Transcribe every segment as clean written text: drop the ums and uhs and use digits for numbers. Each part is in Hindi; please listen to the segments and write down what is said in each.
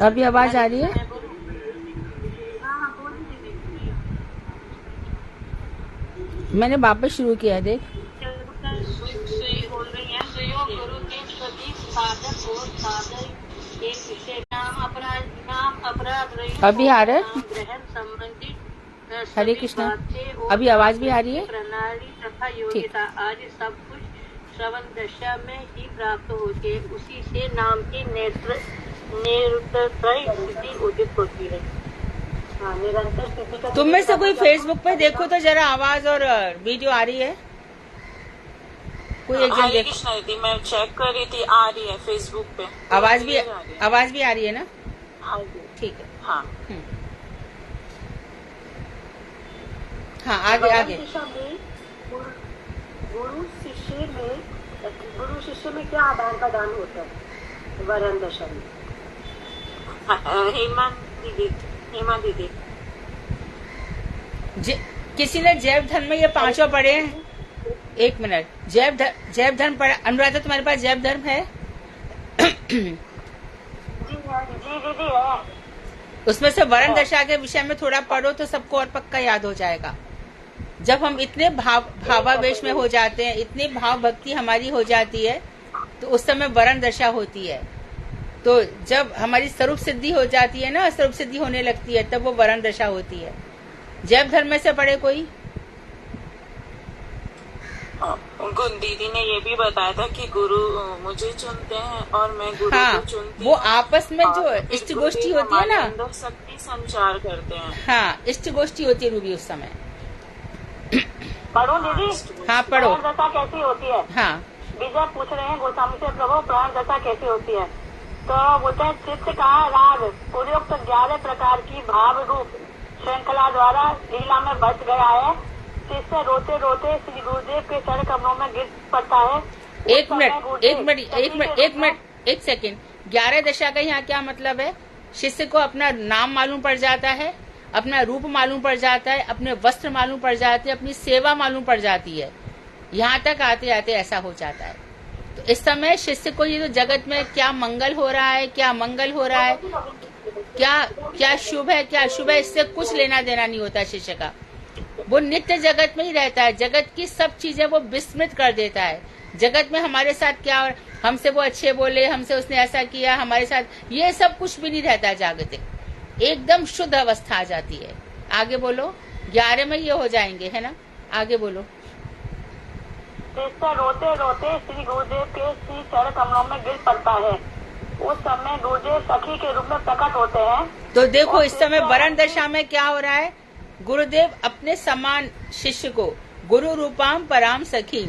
अभी आवाज आ रही है? मैंने वापस शुरू किया है, देख। अभी आ रहा है? हरे कृष्णा। अभी आवाज भी आ रही है? प्रणाली तथा योग्यता आज सब कुछ श्रवण दशा में ही प्राप्त होते, उसी से नाम की निरंतर स्थिति उदित होती है। निरंतर स्थिति। तुम में से कोई फेसबुक पे देखो तो जरा आवाज और वीडियो आ रही है? कोई एक जन देखो। कृष्णा दीदी, मैं चेक कर रही थी, आ रही है फेसबुक पे। आवाज भी आ रही है ना? ठीक है। हाँ हाँ, आगे। गुरु शिष्य में क्या आदान प्रदान होता है वरण दशा में? हेमा दीदी किसी ने जैव धर्म में ये पांचों पढ़े हैं? एक मिनट। जैव धर्म पढ़ा? अनुराधा, तुम्हारे पास जैव धर्म है? जी दीदी है। उसमें से वरण दशा के विषय में थोड़ा पढ़ो तो सबको और पक्का याद हो जाएगा। जब हम इतने भावावेश में हो जाते हैं, इतनी भाव भक्ति हमारी हो जाती है, तो उस समय वरण दशा होती है। तो जब हमारी स्वरूप सिद्धि हो जाती है ना, स्वरूप सिद्धि होने लगती है, तब वो वरण दशा होती है। जैव धर्म में से पढ़े कोई? उनको दीदी ने ये भी बताया था कि गुरु मुझे चुनते हैं और मैं गुरु को चुनती वो आपस में जो इष्ट गोष्ठी होती है ना, शक्ति संचार करते हैं। हाँ, इष्ट गोष्ठी होती है रूबी उस समय। पढ़ो दीदी। हाँ पढ़ो। प्राण दशा कैसी होती है? हाँ, विजय पूछ रहे हैं गोस्वामी से, प्रभु प्राण दशा कैसी होती है? तो बोलते हैं चित्त का राग पूर्वोक्त 11 प्रकार की भाव रूप श्रृंखला द्वारा लीला में बच गया है। शिष्य रोते रोते श्री गुरुदेव के चरण कमलों में गिर पड़ता है। एक सेकंड। 11 दशा का यहाँ क्या मतलब है? शिष्य को अपना नाम मालूम पड़ जाता है, अपना रूप मालूम पड़ जाता है, अपने वस्त्र मालूम पड़ जाते हैं, अपनी सेवा मालूम पड़ जाती है। यहाँ तक आते आते ऐसा हो जाता है। तो इस समय शिष्य को ये जो जगत में क्या मंगल हो रहा है, क्या मंगल हो रहा है, क्या शुभ है, क्या अशुभ है, इससे कुछ लेना देना नहीं होता शिष्य का। वो नित्य जगत में ही रहता है। जगत की सब चीजें वो विस्मृत कर देता है। जगत में हमारे साथ क्या, हमसे वो अच्छे बोले, हमसे उसने ऐसा किया, हमारे साथ, ये सब कुछ भी नहीं रहता है। जागतिक एकदम शुद्ध अवस्था आ जाती है। आगे बोलो। 11 में ये हो जाएंगे, है ना? आगे बोलो। रोते रोते श्री गुरुदेव के श्री चरण कमलों में गिर पड़ता है। उस समय गुरुदेव सखी के रूप में प्रकट होते हैं। तो देखो इस समय वरण दशा में क्या हो रहा है? गुरुदेव अपने समान शिष्य को गुरु रूपाम पराम सखी,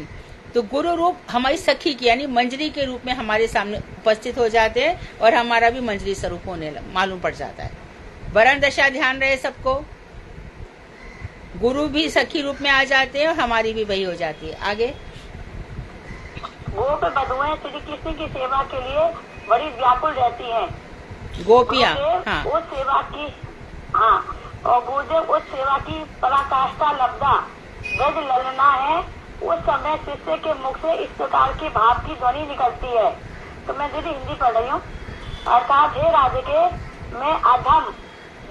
तो गुरु रूप हमारी सखी की यानी मंजरी के रूप में हमारे सामने उपस्थित हो जाते हैं और हमारा भी मंजरी स्वरूप होने मालूम पड़ जाता है। वरण दशा ध्यान रहे सबको। गुरु भी सखी रूप में आ जाते हैं और हमारी भी वही हो जाती है। आगे। गोप बधुएं श्री कृष्ण की सेवा के लिए बड़ी व्याकुल रहती हैं। गोपियाँ, हाँ। उस सेवा की, हाँ, और गुरुदेव उस सेवा की पराकाष्ठा लब्धा गज ललना है। उस समय शिष्य के मुख से इस प्रकार की भाव की ध्वनि निकलती है। तो मैं दीदी हिंदी पढ़ रही हूँ। अर्थात हे राधिके, मैं अधम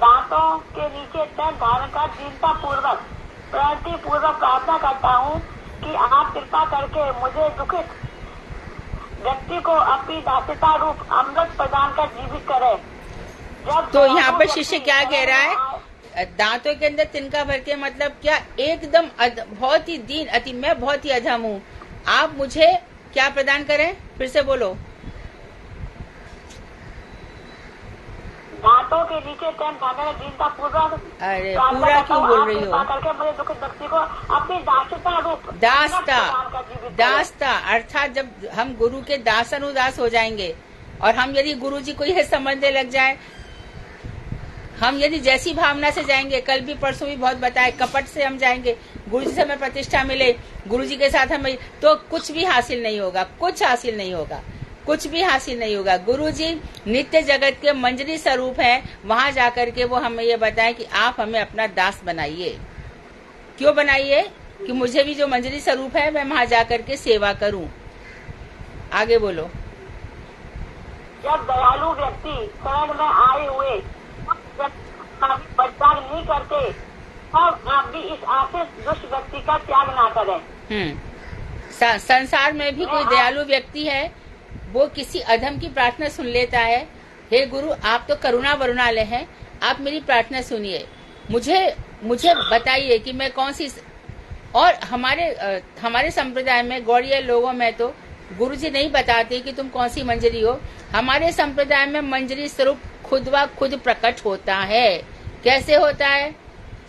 दांतों के नीचे तक धारण कर दीनता पूर्वक प्रयत्न पूर्वक प्रार्थना करता हूँ कि आप कृपा करके मुझे दुखित व्यक्ति को अपनी दासिता रूप अमृत प्रदान कर जीवित करे। जब तो यहाँ पर शिष्य क्या कह रहा है? दांतों के अंदर तिनका भर के मतलब क्या? एकदम बहुत ही दीन अति, मैं बहुत ही अधम हूँ, आप मुझे क्या प्रदान करें? फिर से बोलो। दांतों के नीचे दीनता पूर्वक। अरे पूरा क्यों बोल रही हो? करके मुझे दुखित व्यक्ति को अपनी दासता रूप दासता अर्थात जब हम गुरु के दास अनुदास हो जाएंगे और हम यदि गुरु जी को यह समझने लग जाए, हम यदि जैसी भावना से जाएंगे, कल भी परसों भी बहुत बताए, कपट से हम जाएंगे, गुरु जी से हमें प्रतिष्ठा मिले, गुरु जी के साथ हमें, तो कुछ भी हासिल नहीं होगा, कुछ हासिल नहीं होगा, कुछ भी हासिल नहीं होगा। गुरु जी नित्य जगत के मंजरी स्वरूप हैं। वहां जाकर के वो हमें ये बताएं कि आप हमें अपना दास बनाइए। क्यों बनाइए? कि मुझे भी जो मंजरी स्वरूप है मैं वहां जाकर के सेवा करूं। आगे बोलो। जब दयालु व्यक्ति शरण में आए हुए परित्याग नहीं करते, तब आप भी इस आशिष दुष्ट व्यक्ति का त्याग ना करें। संसार में भी कोई दयालु व्यक्ति है, वो किसी अधम की प्रार्थना सुन लेता है, हे गुरु आप तो करुणा वरुणालय हैं, आप मेरी प्रार्थना सुनिए, मुझे बताइए कि मैं कौन सी। और हमारे संप्रदाय में गौड़ीय लोगों में तो गुरु जी नहीं बताते कि तुम कौन सी मंजरी हो। हमारे संप्रदाय में मंजरी स्वरूप खुद व खुद प्रकट होता है। कैसे होता है?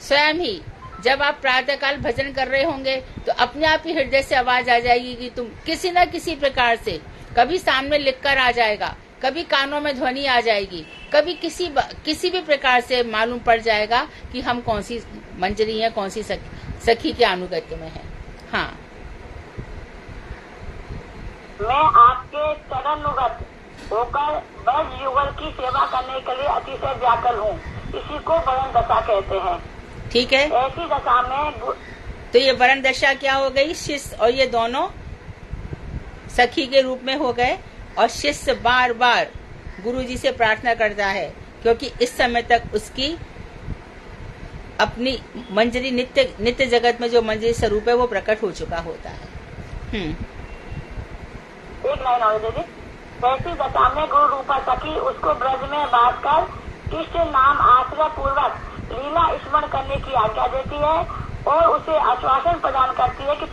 स्वयं ही जब आप प्रातः काल भजन कर रहे होंगे तो अपने आप ही हृदय से आवाज आ जाएगी कि तुम किसी न किसी प्रकार से, कभी सामने लिखकर आ जाएगा, कभी कानों में ध्वनि आ जाएगी, कभी किसी भी प्रकार से मालूम पड़ जाएगा कि हम कौन सी मंजरी है, कौन सी सखी के अनुगत्य में है। हाँ, मैं आपके चरणानुगत होकर ब्रज युगल की सेवा करने के लिए अतिशय व्याकुल हूँ। इसी को वरण दशा कहते हैं। ठीक है, ऐसी दशा में तो ये वरण दशा क्या हो गई? शिष्य और ये दोनों सखी के रूप में हो गए, और शिष्य बार बार गुरु जी से प्रार्थना करता है, क्योंकि इस समय तक उसकी अपनी मंजरी नित्य जगत में जो मंजरी स्वरूप है वो प्रकट हो चुका होता है। एक लाइन और दीदी। ऐसी दशा में गुरु रूपा सखी उसको ब्रज में बांध कर कृष्ण नाम आश्रय पूर्वक लीला स्मरण करने की आज्ञा देती है और उसे आश्वासन प्रदान करती है कि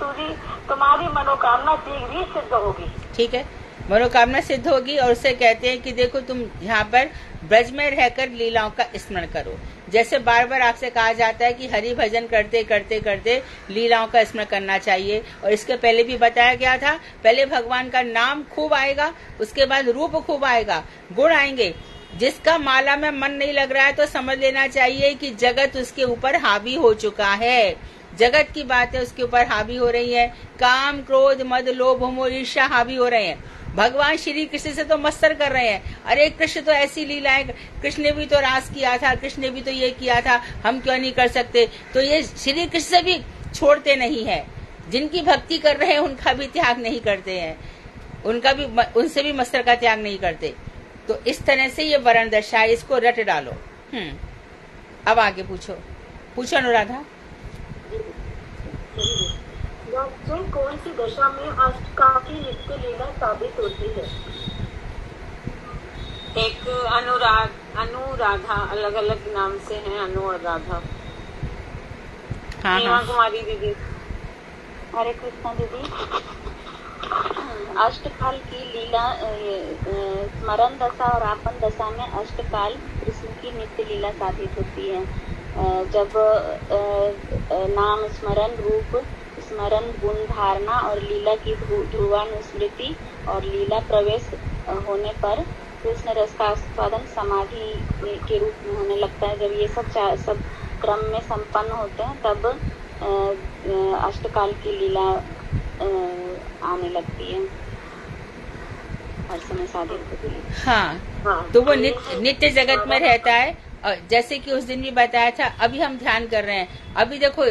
तुम्हारी मनोकामना शीघ्र ही सिद्ध होगी। ठीक है, मनोकामना सिद्ध होगी, और उसे कहते हैं कि देखो तुम यहाँ पर ब्रज में रहकर लीलाओं का स्मरण करो। जैसे बार बार आपसे कहा जाता है कि हरि भजन करते करते करते लीलाओं का स्मरण करना चाहिए, और इसके पहले भी बताया गया था, पहले भगवान का नाम खूब आएगा, उसके बाद रूप खूब आएगा, गुण आएंगे। जिसका माला में मन नहीं लग रहा है तो समझ लेना चाहिए कि जगत उसके ऊपर हावी हो चुका है। जगत की बातें उसके ऊपर हावी हो रही है, काम क्रोध मद लोभ मोह ईर्ष्या हावी हो रहे हैं। भगवान श्री कृष्ण से तो मत्सर कर रहे हैं, अरे कृष्ण तो ऐसी लीलाएं, कृष्ण ने भी तो रास किया था, कृष्ण ने भी तो ये किया था, हम क्यों नहीं कर सकते। तो ये श्री कृष्ण से भी छोड़ते नहीं है, जिनकी भक्ति कर रहे हैं उनका भी त्याग नहीं करते हैं, उनसे भी मत्सर का त्याग नहीं करते। तो इस तरह से ये वरण दशा है, इसको रट डालो। अब आगे पूछो अनुराधा। कौन सी दशा में अष्टकाल की नित्य लीला साबित होती है? एक अनुराधा, अलग अलग नाम से हैं अनु और राधा। हाँ, कुमारी दीदी। हरे कृष्णा दीदी। अष्टकाल की लीला स्मरण दशा और आपन दशा में अष्टकाल कृष्ण की नित्य लीला साबित होती है। जब नाम स्मरण, रूप स्मरण, गुण धारणा और लीला की ध्रुवानुस्मृति और लीला प्रवेश होने पर कृष्ण रस का आस्वादन समाधि के रूप में होने लगता है। जब ये सब क्रम में संपन्न होते हैं तब अष्टकाल की लीला आने लगती है, हर समय साबित होती है। हाँ, तो वो नित्य जगत में रहता है। और जैसे कि उस दिन भी बताया था, अभी हम ध्यान कर रहे हैं, अभी देखो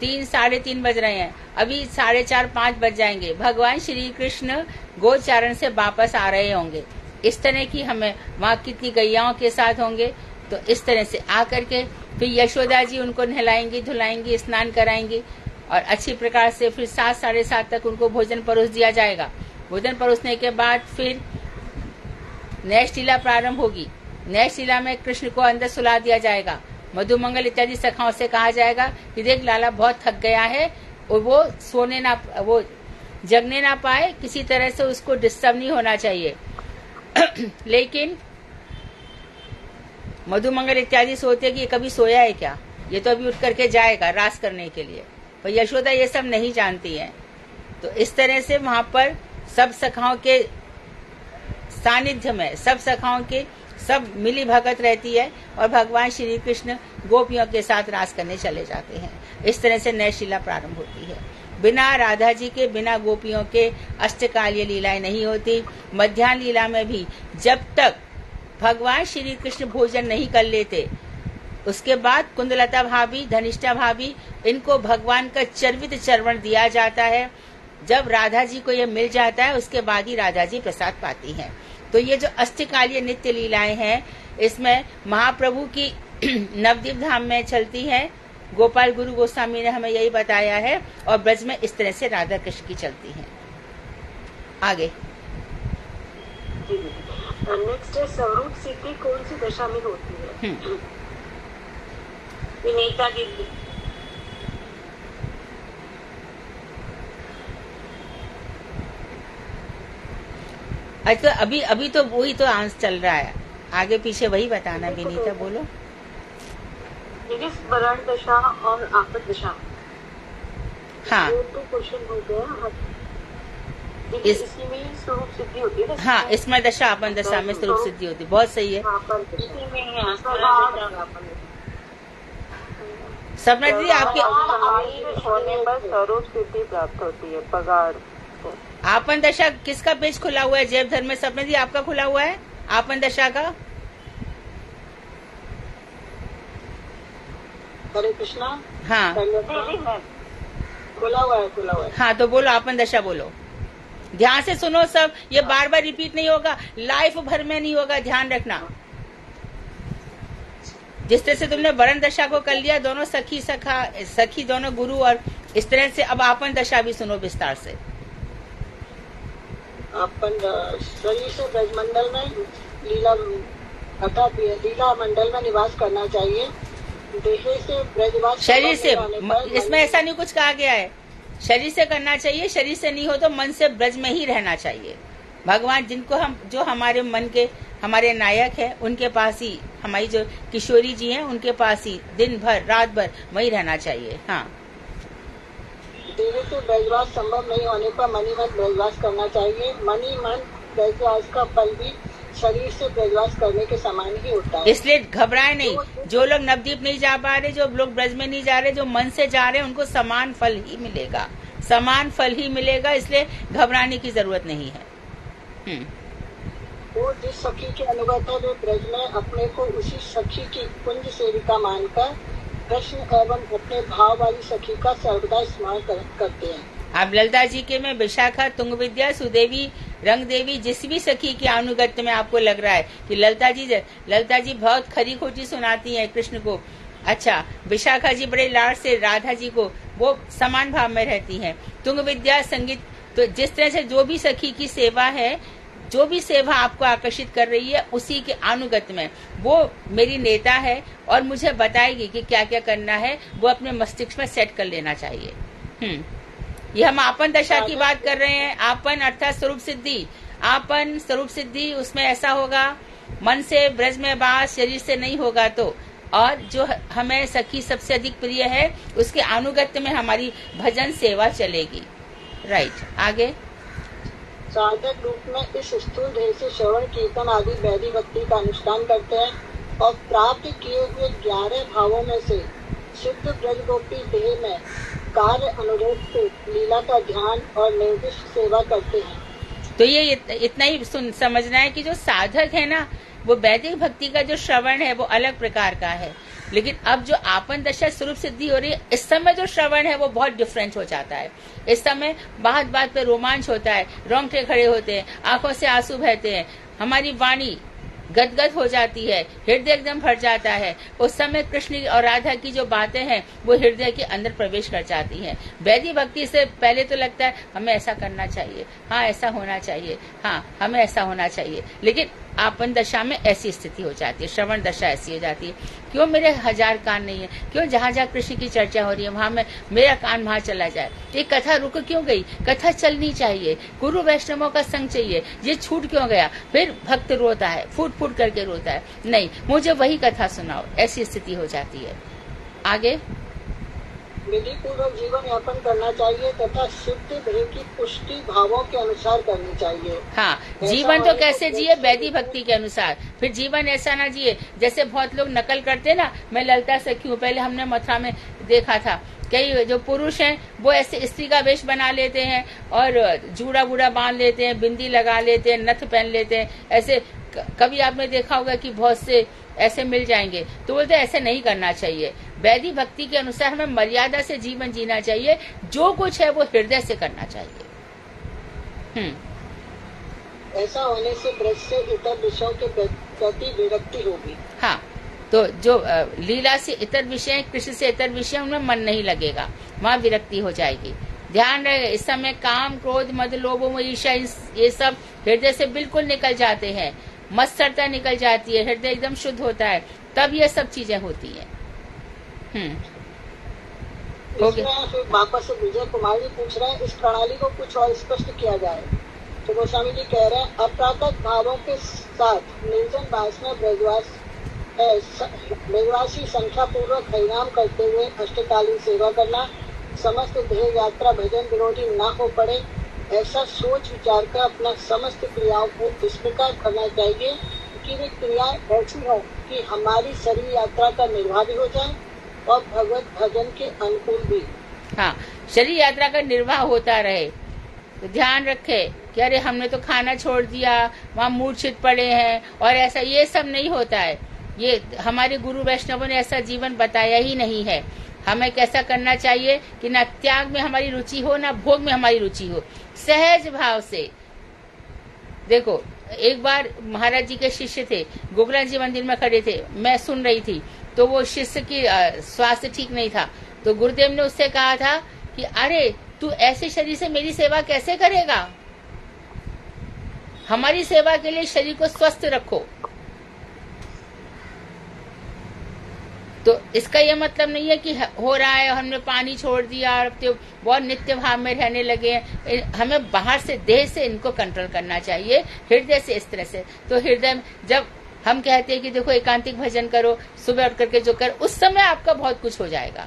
3 साढ़े 3 बज रहे हैं, अभी 4:30 5 बज जाएंगे, भगवान श्री कृष्ण गोचारण से वापस आ रहे होंगे। इस तरह की हमें वहाँ कितनी गैयाओं के साथ होंगे, तो इस तरह से आकर के फिर यशोदा जी उनको नहलाएंगी, धुलाएंगी, स्नान कराएंगी, और अच्छी प्रकार से फिर 7 साढ़े 7 तक उनको भोजन परोस दिया जाएगा। भोजन परोसने के बाद फिर नैश लीला प्रारंभ होगी। नैश लीला में कृष्ण को अंदर सुला दिया जाएगा। मधुमंगल इत्यादि सखाओं से कहा जाएगा कि देख लाला बहुत थक गया है, और वो जगने ना पाए, किसी तरह से उसको डिस्टर्ब नहीं होना चाहिए। लेकिन मधुमंगल इत्यादि सोचते कि ये कभी सोया है क्या, ये तो अभी उठ करके जाएगा रास करने के लिए, पर यशोदा ये सब नहीं जानती है। तो इस तरह से वहां पर सब सखाओं के सानिध्य में सब मिली भगत रहती है, और भगवान श्री कृष्ण गोपियों के साथ रास करने चले जाते हैं। इस तरह से नैश लीला प्रारंभ होती है। बिना राधा जी के, बिना गोपियों के अष्टकालीय लीलाएं नहीं होती। मध्याह्न लीला में भी जब तक भगवान श्री कृष्ण भोजन नहीं कर लेते, उसके बाद कुंदलता भाभी, धनिष्ठा भाभी, इनको भगवान का चर्वित चर्वण दिया जाता है। जब राधा जी को यह मिल जाता है, उसके बाद ही राधा जी प्रसाद पाती हैं। तो ये जो अष्टकालीय नित्य लीलाएं हैं, इसमें महाप्रभु की नवद्वीप धाम में चलती है, गोपाल गुरु गोस्वामी ने हमें यही बताया है, और ब्रज में इस तरह से राधा कृष्ण की चलती हैं। आगे नेक्स्ट है स्वरूप सिद्धि कौन सी दशा में होती है? विनीता की अच्छा, अभी तो वही तो आंसर चल रहा है, आगे पीछे वही बताना। विनीता बोलो। वरण दशा और आपद दशा, हाँ, वो तो क्वेश्चन हो गया। इसमें स्वरूप सिद्धि होती है ना? हाँ, इसमें दशा आपन दशा में स्वरूप सिद्धि होती है। बहुत सही है। सपना दीदी आपकी होने पर स्वरूप सिद्धि प्राप्त होती है, पगार। आपन दशा किसका पेज खुला हुआ है? जैव धर्म में सपना दीदी आपका खुला हुआ है आपन दशा का? हरे कृष्णा। हाँ खुला हुआ है। हाँ, तो बोलो आपन दशा बोलो, ध्यान से सुनो सब, ये बार बार रिपीट नहीं होगा, लाइफ भर में नहीं होगा, ध्यान रखना। जिस तरह से तुमने वरण दशा को कर लिया, दोनों सखी दोनों गुरु, और इस तरह से अब आपन दशा भी सुनो विस्तार से। अपन शरीर से ब्रजमंडल में लीला अर्थात लीला मंडल में निवास करना चाहिए। देह से ब्रजवास शरीर से, इसमें ऐसा नहीं कुछ कहा गया है, शरीर से करना चाहिए, शरीर से नहीं हो तो मन से ब्रज में ही रहना चाहिए। भगवान जिनको जो हमारे मन के हमारे नायक है, उनके पास ही, हमारी जो किशोरी जी हैं उनके पास ही दिन भर रात भर वही रहना चाहिए। हाँ, देह से ब्रजवास संभव नहीं होने पर मनी मन ब्रजवास करना चाहिए। मनी मन ब्रजवास का फल भी शरीर से ब्रजवास करने के समान ही होता है। इसलिए घबराए नहीं, जो लोग नवद्वीप नहीं जा पा रहे, जो लोग ब्रज में नहीं जा रहे, जो मन से जा रहे हैं, उनको समान फल ही मिलेगा, समान फल ही मिलेगा, इसलिए घबराने की जरूरत नहीं है। वो जिस सखी के अनुगत है, वे ब्रज में अपने को उसी सखी की कुंज सेविका मानकर कृष्ण एवं अपने भाव वाली सखी का सर्वदा स्मरण करते हैं। अब ललिता जी के में विशाखा, तुंग विद्या, सुदेवी, रंग देवी, जिस भी सखी के अनुगत्य में आपको लग रहा है कि ललिता जी बहुत खरी खोटी सुनाती हैं कृष्ण को, अच्छा, विशाखा जी बड़े लाड़ से राधा जी को वो समान भाव में रहती हैं। तुंग विद्या, संगीत, तो जिस तरह से जो भी सखी की सेवा है, जो भी सेवा आपको आकर्षित कर रही है, उसी के अनुगत्य में वो मेरी नेता है और मुझे बताएगी कि क्या क्या करना है, वो अपने मस्तिष्क में सेट कर लेना चाहिए। ये हम आपन दशा की बात कर रहे हैं। आपन अर्थात स्वरूप सिद्धि, आपन स्वरूप सिद्धि, उसमें ऐसा होगा मन से ब्रज में बास, शरीर से नहीं होगा तो, और जो हमें सखी सबसे अधिक प्रिय है उसके अनुगत्य में हमारी भजन सेवा चलेगी। राइट, आगे। साधक रूप में इस स्थूल देह से श्रवण कीर्तन आदि वैदिक भक्ति का अनुष्ठान करते हैं और प्राप्त किए हुए 11 भावों में से शुद्ध ब्रजगोपी देह में कार्य अनुरूप से लीला का ध्यान और निर्दिष्ट सेवा करते हैं। तो ये इतना ही समझना है कि जो साधक है ना, वो वैदिक भक्ति का जो श्रवण है वो अलग प्रकार का है, लेकिन अब जो आपन दशा स्वरूप सिद्धि हो रही है, इस समय जो श्रवण है वो बहुत डिफरेंट हो जाता है। इस समय बात बात पे रोमांच होता है, रोंगटे खड़े होते हैं, आंखों से आंसू बहते हैं, हमारी वाणी गदगद हो जाती है, हृदय एकदम भर जाता है। उस समय कृष्ण और राधा की जो बातें हैं वो हृदय के अंदर प्रवेश कर जाती हैं। वैदिक भक्ति से पहले तो लगता है हमें ऐसा करना चाहिए, हाँ ऐसा होना चाहिए, हाँ हमें ऐसा होना चाहिए, लेकिन आपन दशा में ऐसी स्थिति हो जाती है, श्रवण दशा ऐसी हो जाती है, क्यों मेरे 1000 कान नहीं है, क्यों जहाँ जहाँ कृष्ण की चर्चा हो रही है वहाँ में मेरा कान वहाँ चला जाए, ये कथा रुक क्यों गई, कथा चलनी चाहिए, गुरु वैष्णवों का संग चाहिए, ये छूट क्यों गया। फिर भक्त रोता है, फूट फूट करके रोता है, नहीं मुझे वही कथा सुनाओ, ऐसी स्थिति हो जाती है। आगे। विधि पूर्वक जीवन यापन करना चाहिए तथा शुद्ध देह की पुष्टि भावों के अनुसार करनी चाहिए। हाँ, जीवन तो कैसे जिए, वैदिक भक्ति के अनुसार। फिर जीवन ऐसा ना जिए जैसे बहुत लोग नकल करते ना, मैं ललिता सखी हूँ, पहले हमने मथुरा में देखा था, कई जो पुरुष हैं वो ऐसे स्त्री का वेश बना लेते हैं और जूड़ा बूढ़ा बांध लेते हैं, बिंदी लगा लेते हैं, नथ पहन लेते हैं, ऐसे कभी आपने देखा होगा कि बहुत से ऐसे मिल जाएंगे, तो बोलते ऐसे नहीं करना चाहिए। वैदिक भक्ति के अनुसार हमें मर्यादा से जीवन जीना चाहिए, जो कुछ है वो हृदय से करना चाहिए। ऐसा होने से ब्रज से इतर विषयों के प्रति विरक्ति होगी। हाँ, तो जो लीला से इतर विषय, कृष्ण से इतर विषय, उनमें मन नहीं लगेगा, वहाँ विरक्ति हो जाएगी। ध्यान रहे, इस समय काम, क्रोध, मद, लोभ, ईर्ष्या, ये सब हृदय से बिल्कुल निकल जाते हैं, मत्सरता निकल जाती है, हृदय एकदम शुद्ध होता है, तब ये सब चीजें होती है। हो गया। फिर वापस से विजय कुमार जी पूछ रहे हैं, इस प्रणाली को कुछ और स्पष्ट किया जाए। तो गोस्वामी जी कह रहे हैं, अप्राकृत भावों के साथ निर्जन वास में ब्रजवासी संख्या पूर्वक हरिनाम करते हुए अष्टकालीन सेवा करना, समस्त देह यात्रा भजन विरोधी न हो पड़े, ऐसा सोच विचार कर अपना समस्त क्रियाओं को इस प्रकार करना चाहिए कि वे क्रियाएं ऐसी हो कि हमारी शरीर यात्रा का निर्वाह भी हो जाए और भगवत भजन के अनुकूल भी। हाँ, शरीर यात्रा का निर्वाह होता रहे। तो ध्यान रखे कि अरे हमने तो खाना छोड़ दिया, वहाँ मूर्छित पड़े हैं, और ऐसा ये सब नहीं होता है। ये हमारे गुरु वैष्णवों ने ऐसा जीवन बताया ही नहीं है। हमें कैसा करना चाहिए कि ना त्याग में हमारी रुचि हो, ना भोग में हमारी रुचि हो, सहज भाव से। देखो, एक बार महाराज जी के शिष्य थे, गोकुलानंद जी मंदिर में खड़े थे, मैं सुन रही थी, तो वो शिष्य की स्वास्थ्य ठीक नहीं था, तो गुरुदेव ने उससे कहा था कि अरे तू ऐसे शरीर से मेरी सेवा कैसे करेगा, हमारी सेवा के लिए शरीर को स्वस्थ रखो। तो इसका ये मतलब नहीं है कि हो रहा है, हमने पानी छोड़ दिया और तो बहुत नित्य भाव में रहने लगे हैं। हमें बाहर से, देह से इनको कंट्रोल करना चाहिए, हृदय से इस तरह से। तो हृदय, जब हम कहते हैं कि देखो एकांतिक भजन करो, सुबह उठ करके जो कर, उस समय आपका बहुत कुछ हो जाएगा,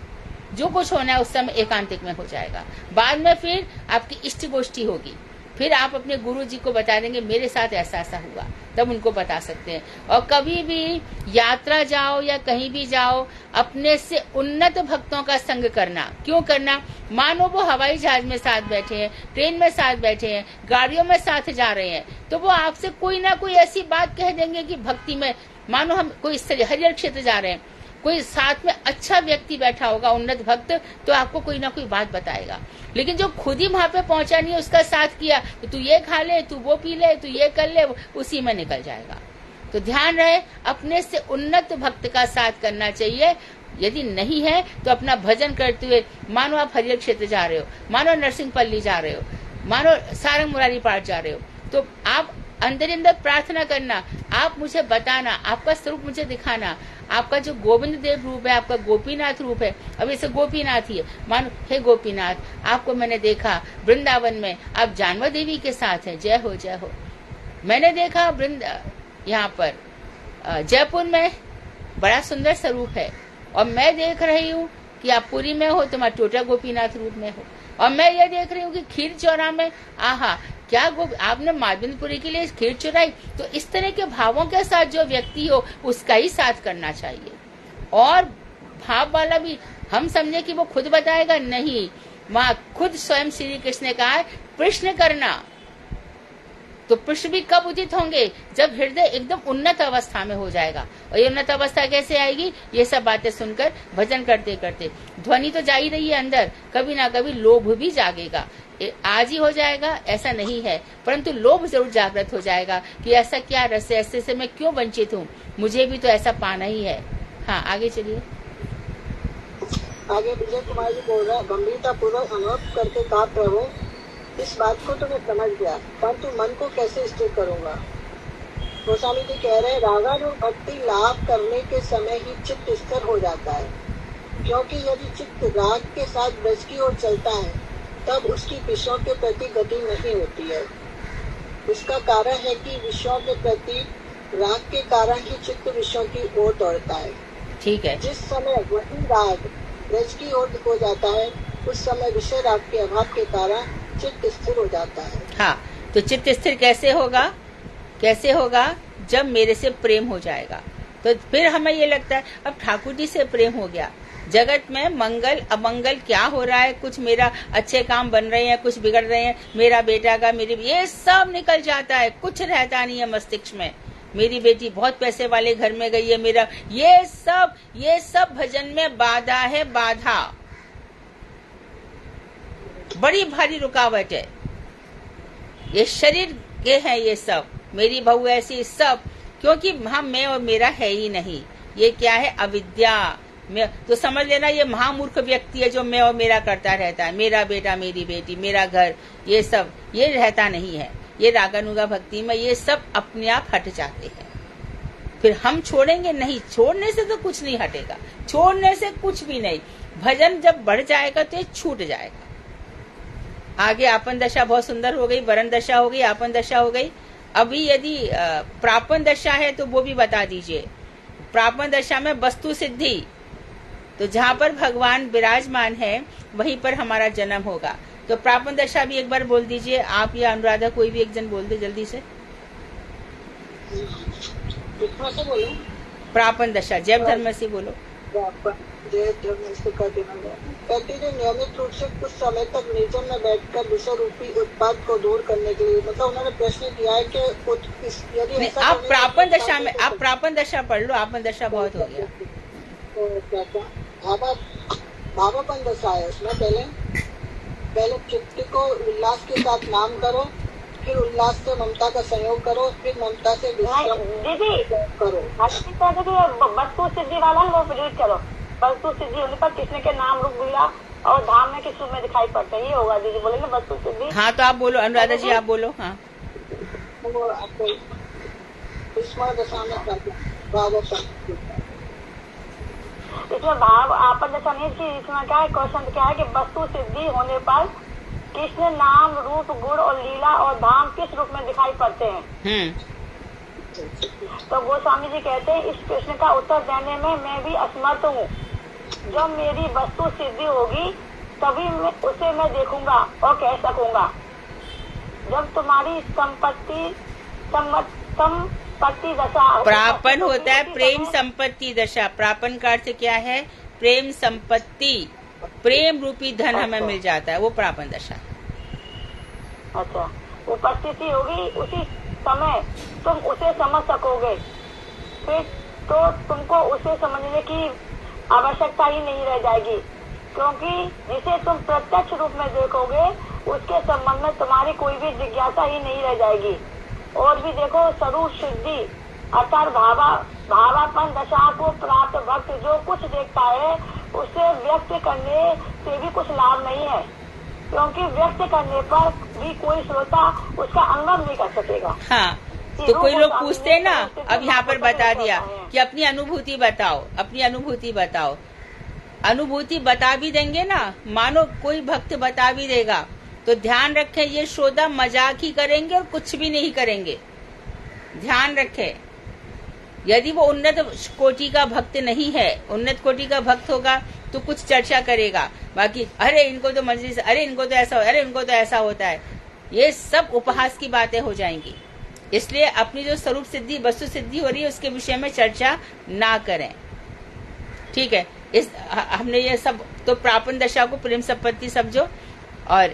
जो कुछ होना है उस समय एकांतिक में हो जाएगा। बाद में फिर आपकी इष्ट गोष्ठी होगी, फिर आप अपने गुरु जी को बता देंगे मेरे साथ ऐसा ऐसा हुआ, तब उनको बता सकते हैं। और कभी भी यात्रा जाओ या कहीं भी जाओ, अपने से उन्नत भक्तों का संग करना। क्यों करना? मानो वो हवाई जहाज में साथ बैठे हैं, ट्रेन में साथ बैठे हैं, गाड़ियों में साथ जा रहे हैं, तो वो आपसे कोई ना कोई ऐसी बात कह देंगे कि भक्ति में, मानो हम कोई हरिहर क्षेत्र जा रहे हैं, कोई साथ में अच्छा व्यक्ति बैठा होगा, उन्नत भक्त, तो आपको कोई ना कोई बात बताएगा। लेकिन जो खुद ही वहां पे पहुंचा नहीं, उसका साथ किया, तो तू ये खा ले, तू वो पी ले, तू ये कर ले, उसी में निकल जाएगा। तो ध्यान रहे, अपने से उन्नत भक्त का साथ करना चाहिए। यदि नहीं है तो अपना भजन करते हुए, मानो आप हरिहर क्षेत्र जा रहे हो, मानो नरसिंहपल्ली जा रहे हो, मानो सारंग मुरारी पाठ जा रहे हो, तो आप अंदर अंदर प्रार्थना करना, आप मुझे बताना, आपका स्वरूप मुझे दिखाना, आपका जो गोविंद देव रूप है, आपका गोपीनाथ रूप है, अब इसे गोपीनाथ ही है, मानो हे गोपीनाथ, आपको मैंने देखा वृंदावन में, आप जानवा देवी के साथ हैं, जय हो जय हो। मैंने देखा यहाँ पर जयपुर में बड़ा सुंदर स्वरूप है, और मैं देख रही हूँ कि आप पुरी में हो, तुम्हारा टोटा गोपीनाथ रूप में हो, और मैं ये देख रही हूँ कि खीर चौरा में, आहा क्या आपने माधवपुरी के लिए खीर चुराई। तो इस तरह के भावों के साथ जो व्यक्ति हो, उसका ही साथ करना चाहिए। और भाव वाला भी हम समझे कि वो खुद बताएगा, नहीं, वहां खुद स्वयं श्री कृष्ण ने कहा है प्रश्न करना। तो प्रश्न भी कब उचित होंगे? जब हृदय एकदम उन्नत अवस्था में हो जाएगा। और ये उन्नत अवस्था कैसे आएगी? ये सब बातें सुनकर भजन करते करते। ध्वनि तो जा ही रही है अंदर, कभी ना कभी लोभ भी जागेगा। आज ही हो जाएगा ऐसा नहीं है, परंतु लोभ जरूर जागृत हो जाएगा कि ऐसा क्या रस है, ऐसे से मैं क्यों वंचित हूँ, मुझे भी तो ऐसा पाना ही है। हाँ, आगे चलिए। आगे विजय कुमार जी बोल रहे हैं, गंभीरता पूर्वक अनुभव करके कहा, प्रभु इस बात को तो मैं समझ गया, परंतु मन को कैसे स्थिर करूंगा? गोस्वामी जी कह रहे हैं, रागानुग भक्ति लाभ करने के समय ही चित्त स्थिर हो जाता है, क्योंकि यदि चित्त राग के साथ ब्रज की ओर चलता है तब उसकी विषयों के प्रति गति नहीं होती है। इसका कारण है कि विषयों के प्रति राग के कारण ही चित्त विषयों की ओर दौड़ता है। ठीक है। जिस समय वही राग ब्रज की ओर हो जाता है, उस समय विषय राग के अभाव के कारण चित्त स्थिर हो जाता है। हाँ, तो चित्त स्थिर कैसे होगा? कैसे होगा? जब मेरे से प्रेम हो जाएगा। तो फिर हमें ये लगता है अब ठाकुर जी से प्रेम हो गया, जगत में मंगल अमंगल क्या हो रहा है, कुछ मेरा अच्छे काम बन रहे हैं, कुछ बिगड़ रहे हैं, मेरा बेटा का, मेरी, ये सब निकल जाता है, कुछ रहता नहीं है मस्तिष्क में। मेरी बेटी बहुत पैसे वाले घर में गई है, मेरा ये सब भजन में बाधा है, बाधा, बड़ी भारी रुकावट है। ये शरीर के हैं ये सब, मेरी बहू ऐसी सब, क्योंकि हम मैं और मेरा है ही नहीं। ये क्या है? अविद्या। तो समझ लेना ये महामूर्ख व्यक्ति है जो मैं और मेरा करता रहता है, मेरा बेटा, मेरी बेटी, मेरा घर, ये सब ये रहता नहीं है। ये रागानुगा भक्ति में ये सब अपने आप हट जाते हैं। फिर हम छोड़ेंगे नहीं, छोड़ने से तो कुछ नहीं हटेगा, छोड़ने से कुछ भी नहीं। भजन जब बढ़ जाएगा तो ये छूट जाएगा। आगे आपन दशा बहुत सुंदर हो गई, वरण दशा हो गई, आपन दशा हो गई। अभी यदि प्रापन दशा है तो वो भी बता दीजिए। प्रापन दशा में वस्तु सिद्धि, तो जहाँ पर भगवान विराजमान है वहीं पर हमारा जन्म होगा। तो प्रापन दशा भी एक बार बोल दीजिए आप या अनुराधा, कोई भी एक जन बोल दे जल्दी से। से बोलो प्रापन दशा जैव धर्म से बोलो। कहती जो नियमित रूप से कुछ समय तक निर्जन में बैठकर विषय रूपी उत्पाद को दूर करने के लिए, मतलब उन्होंने प्रश्न किया है कि यदि आप प्रापन दशा में, आप प्रापन दशा पढ़ लो, आपन दशा बहुत हो गया। भावापन दशा है उसमें पहले चित्त को उल्लास के साथ नाम करो, फिर उल्लास से ममता का संयोग करो, फिर ममता से दीदी करो। वस्तु सिद्धि वाला वो रीड करो। वस्तु सिद्धि होने पर कृष्ण के नाम रूप लीला और धाम में किस रूप में दिखाई पड़ते हैं, ये होगा दीदी बोले ना वस्तु सिद्धि। हाँ तो आप बोलो अनुराधा जी, आप बोलो। हाँ वो आपको दशा में इसमें भाव आपन दशा नहीं थी। इसमें क्या है, क्वेश्चन क्या है कि वस्तु सिद्धि होने पर कृष्ण नाम रूप गुण और लीला और धाम किस रूप में दिखाई पड़ते हैं। तो गोस्वामी जी कहते हैं इस प्रश्न का उत्तर देने में मैं भी असमर्थ हूँ। जब मेरी वस्तु सिद्धि होगी तभी उसे मैं देखूंगा और कह सकूंगा। जब तुम्हारी संपत्ति दशा प्रापन होता है प्रेम संपत्ति दशा। प्रापन का अर्थ क्या है? प्रेम संपत्ति, प्रेम रूपी धन हमें मिल जाता है, वो प्रापन दशा। अच्छा, उपस्थिति होगी उसी समय तुम उसे समझ सकोगे, फिर तो तुमको उसे समझने की आवश्यकता ही नहीं रह जाएगी, क्योंकि जिसे तुम प्रत्यक्ष रूप में देखोगे उसके संबंध में तुम्हारी कोई भी जिज्ञासा ही नहीं रह जाएगी। और भी देखो, स्वरूप शुद्धि अर्थात भावापन दशा को प्राप्त भक्त जो कुछ देखता है उसे व्यक्त करने से भी कुछ लाभ नहीं है, क्योंकि व्यक्त करने पर भी कोई श्रोता उसका अनुभव नहीं कर सकेगा। हाँ, तो कोई लोग पूछते हैं ना, अब यहाँ पर बता दिया कि अपनी अनुभूति बताओ, अपनी अनुभूति बताओ। अनुभूति बता भी देंगे ना, मानो कोई भक्त बता भी देगा, तो ध्यान रखें ये श्रोता मजाक ही करेंगे और कुछ भी नहीं करेंगे। ध्यान रखें, यदि वो उन्नत कोटि का भक्त नहीं है, उन्नत कोटि का भक्त होगा तो कुछ चर्चा करेगा, बाकी अरे इनको तो मजलिस, अरे इनको तो ऐसा, अरे इनको तो ऐसा होता है, ये सब उपहास की बातें हो जाएंगी। इसलिए अपनी जो स्वरूप सिद्धि, वस्तु सिद्धि हो रही है उसके विषय में चर्चा ना करें, ठीक है। इस हमने ये सब तो प्रापन दशा को प्रेम संपत्ति समझो, और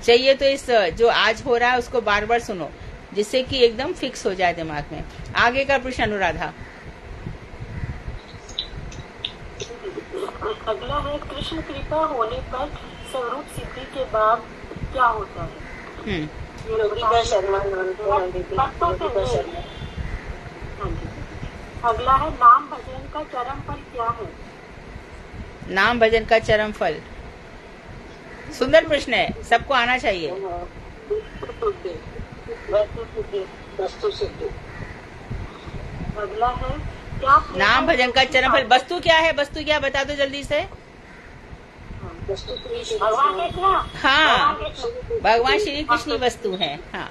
चाहिए तो इस जो आज हो रहा है उसको बार बार सुनो, जिससे कि एकदम फिक्स हो जाए दिमाग में। आगे का प्रश्न अनुराधा। अगला है, कृष्ण कृपा होने पर स्वरूप सिद्धि के बाद क्या होता है? अगला है, नाम भजन का चरम फल क्या है? नाम भजन का चरम फल, सुंदर प्रश्न है, सबको आना चाहिए। अगला है, क्या नाम भजन का चरम फल, वस्तु क्या है? वस्तु क्या बता दो जल्दी से। भगवान कृष्ण, हाँ, भगवान श्री कृष्ण वस्तु है। हाँ,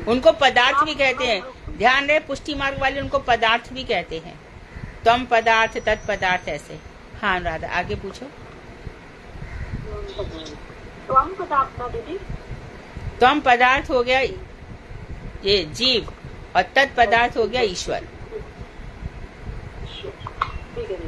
उनको पदार्थ भी कहते हैं, ध्यान रहे, पुष्टि मार्ग वाले उनको पदार्थ भी कहते हैं, तम पदार्थ तत्पदार्थ ऐसे। हाँ अनुराधा आगे पूछो। त्वम पदार्थ ना दीदी, त्वम पदार्थ हो गया ये जीव और तत्पदार्थ हो गया ईश्वर। ठीक है।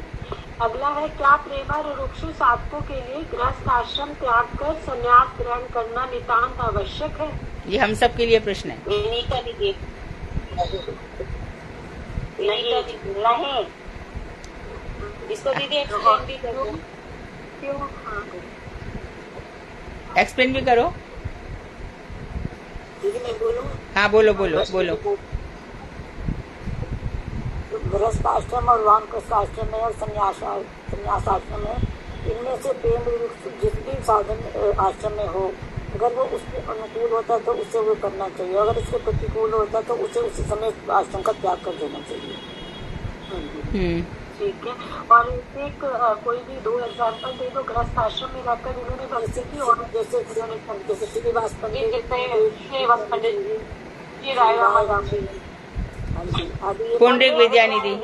अगला है, क्या प्रेमर रुक्षु साधकों के लिए गृहस्थ आश्रम त्याग कर संन्यास ग्रहण करना नितांत आवश्यक है? ये हम सब के लिए प्रश्न है। नहीं, इसको दीदी एक्सप्लेन भी करो। क्यों? एक्सप्लेन भी करो। दीदी मैं बोलूँ? हाँ बोलो बोलो बोलो। गृहस्थ आश्रम और वानप्रस्थ आश्रम में और संन्यास आश्रम में, इनमें से प्रेम रूप से जिस भी साधन आश्रम में हो, अगर वो उसके अनुकूल होता है तो उसे वो करना चाहिए, अगर इसके प्रतिकूल होता है तो उसे उसी समय आश्रम का त्याग कर देना चाहिए। ठीक है। और एक कोई भी 2 एग्जाम्पल दे दो गृहस्थ आश्रम में रहकर उन्होंने भक्ति की, और जैसे श्रीनिवास पंडित जी, राय रामाराम जी, पुंडरीक विद्यानिधि।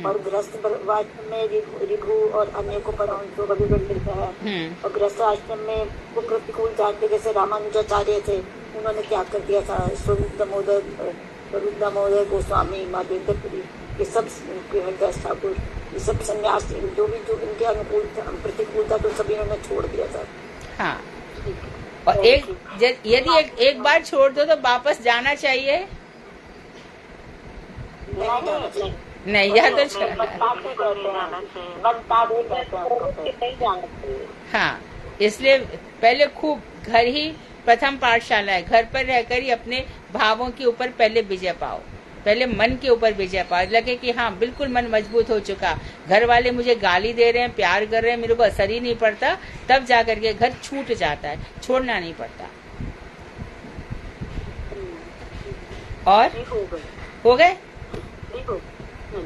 और गृहस्थ आश्रम में रिभु और अन्य को परमहंसों का भी मिलता है। और गृहस्थ आश्रम में वो प्रतिकूल जाते, जैसे रामानुजाचार्य थे, उन्होंने त्याग कर दिया था। स्वरूप दामोदर गोस्वामी, महादेवपुरी, ये सब हरिदास ठाकुर, ये सब संन्यास, जो इनके अनुकूल प्रतिकूल था तो सभी इन्होंने छोड़ दिया था। हाँ, और यदि एक बार छोड़ दो तो वापस जाना चाहिए? नहीं, यह तो हाँ, इसलिए पहले खूब घर ही प्रथम पाठशाला है, घर पर रहकर ही अपने भावों के ऊपर पहले विजय पाओ, पहले मन के ऊपर विजय पाओ। लगे कि हाँ बिल्कुल मन मजबूत हो चुका, घर वाले मुझे गाली दे रहे हैं, प्यार कर रहे हैं, मेरे को असर ही नहीं पड़ता, तब जाकर के घर छूट जाता है, छोड़ना नहीं पड़ता। और हो गए?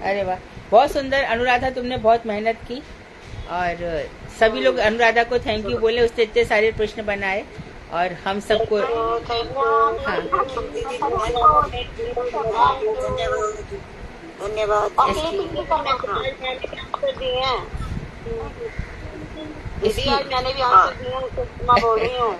अरे वाह, बहुत सुंदर अनुराधा, तुमने बहुत मेहनत की। और सभी लोग अनुराधा को थैंक यू बोले, उसने इतने सारे प्रश्न बनाए और हम सबको धन्यवाद। मैंने भी आंसर दिए, बोल रही हूँ।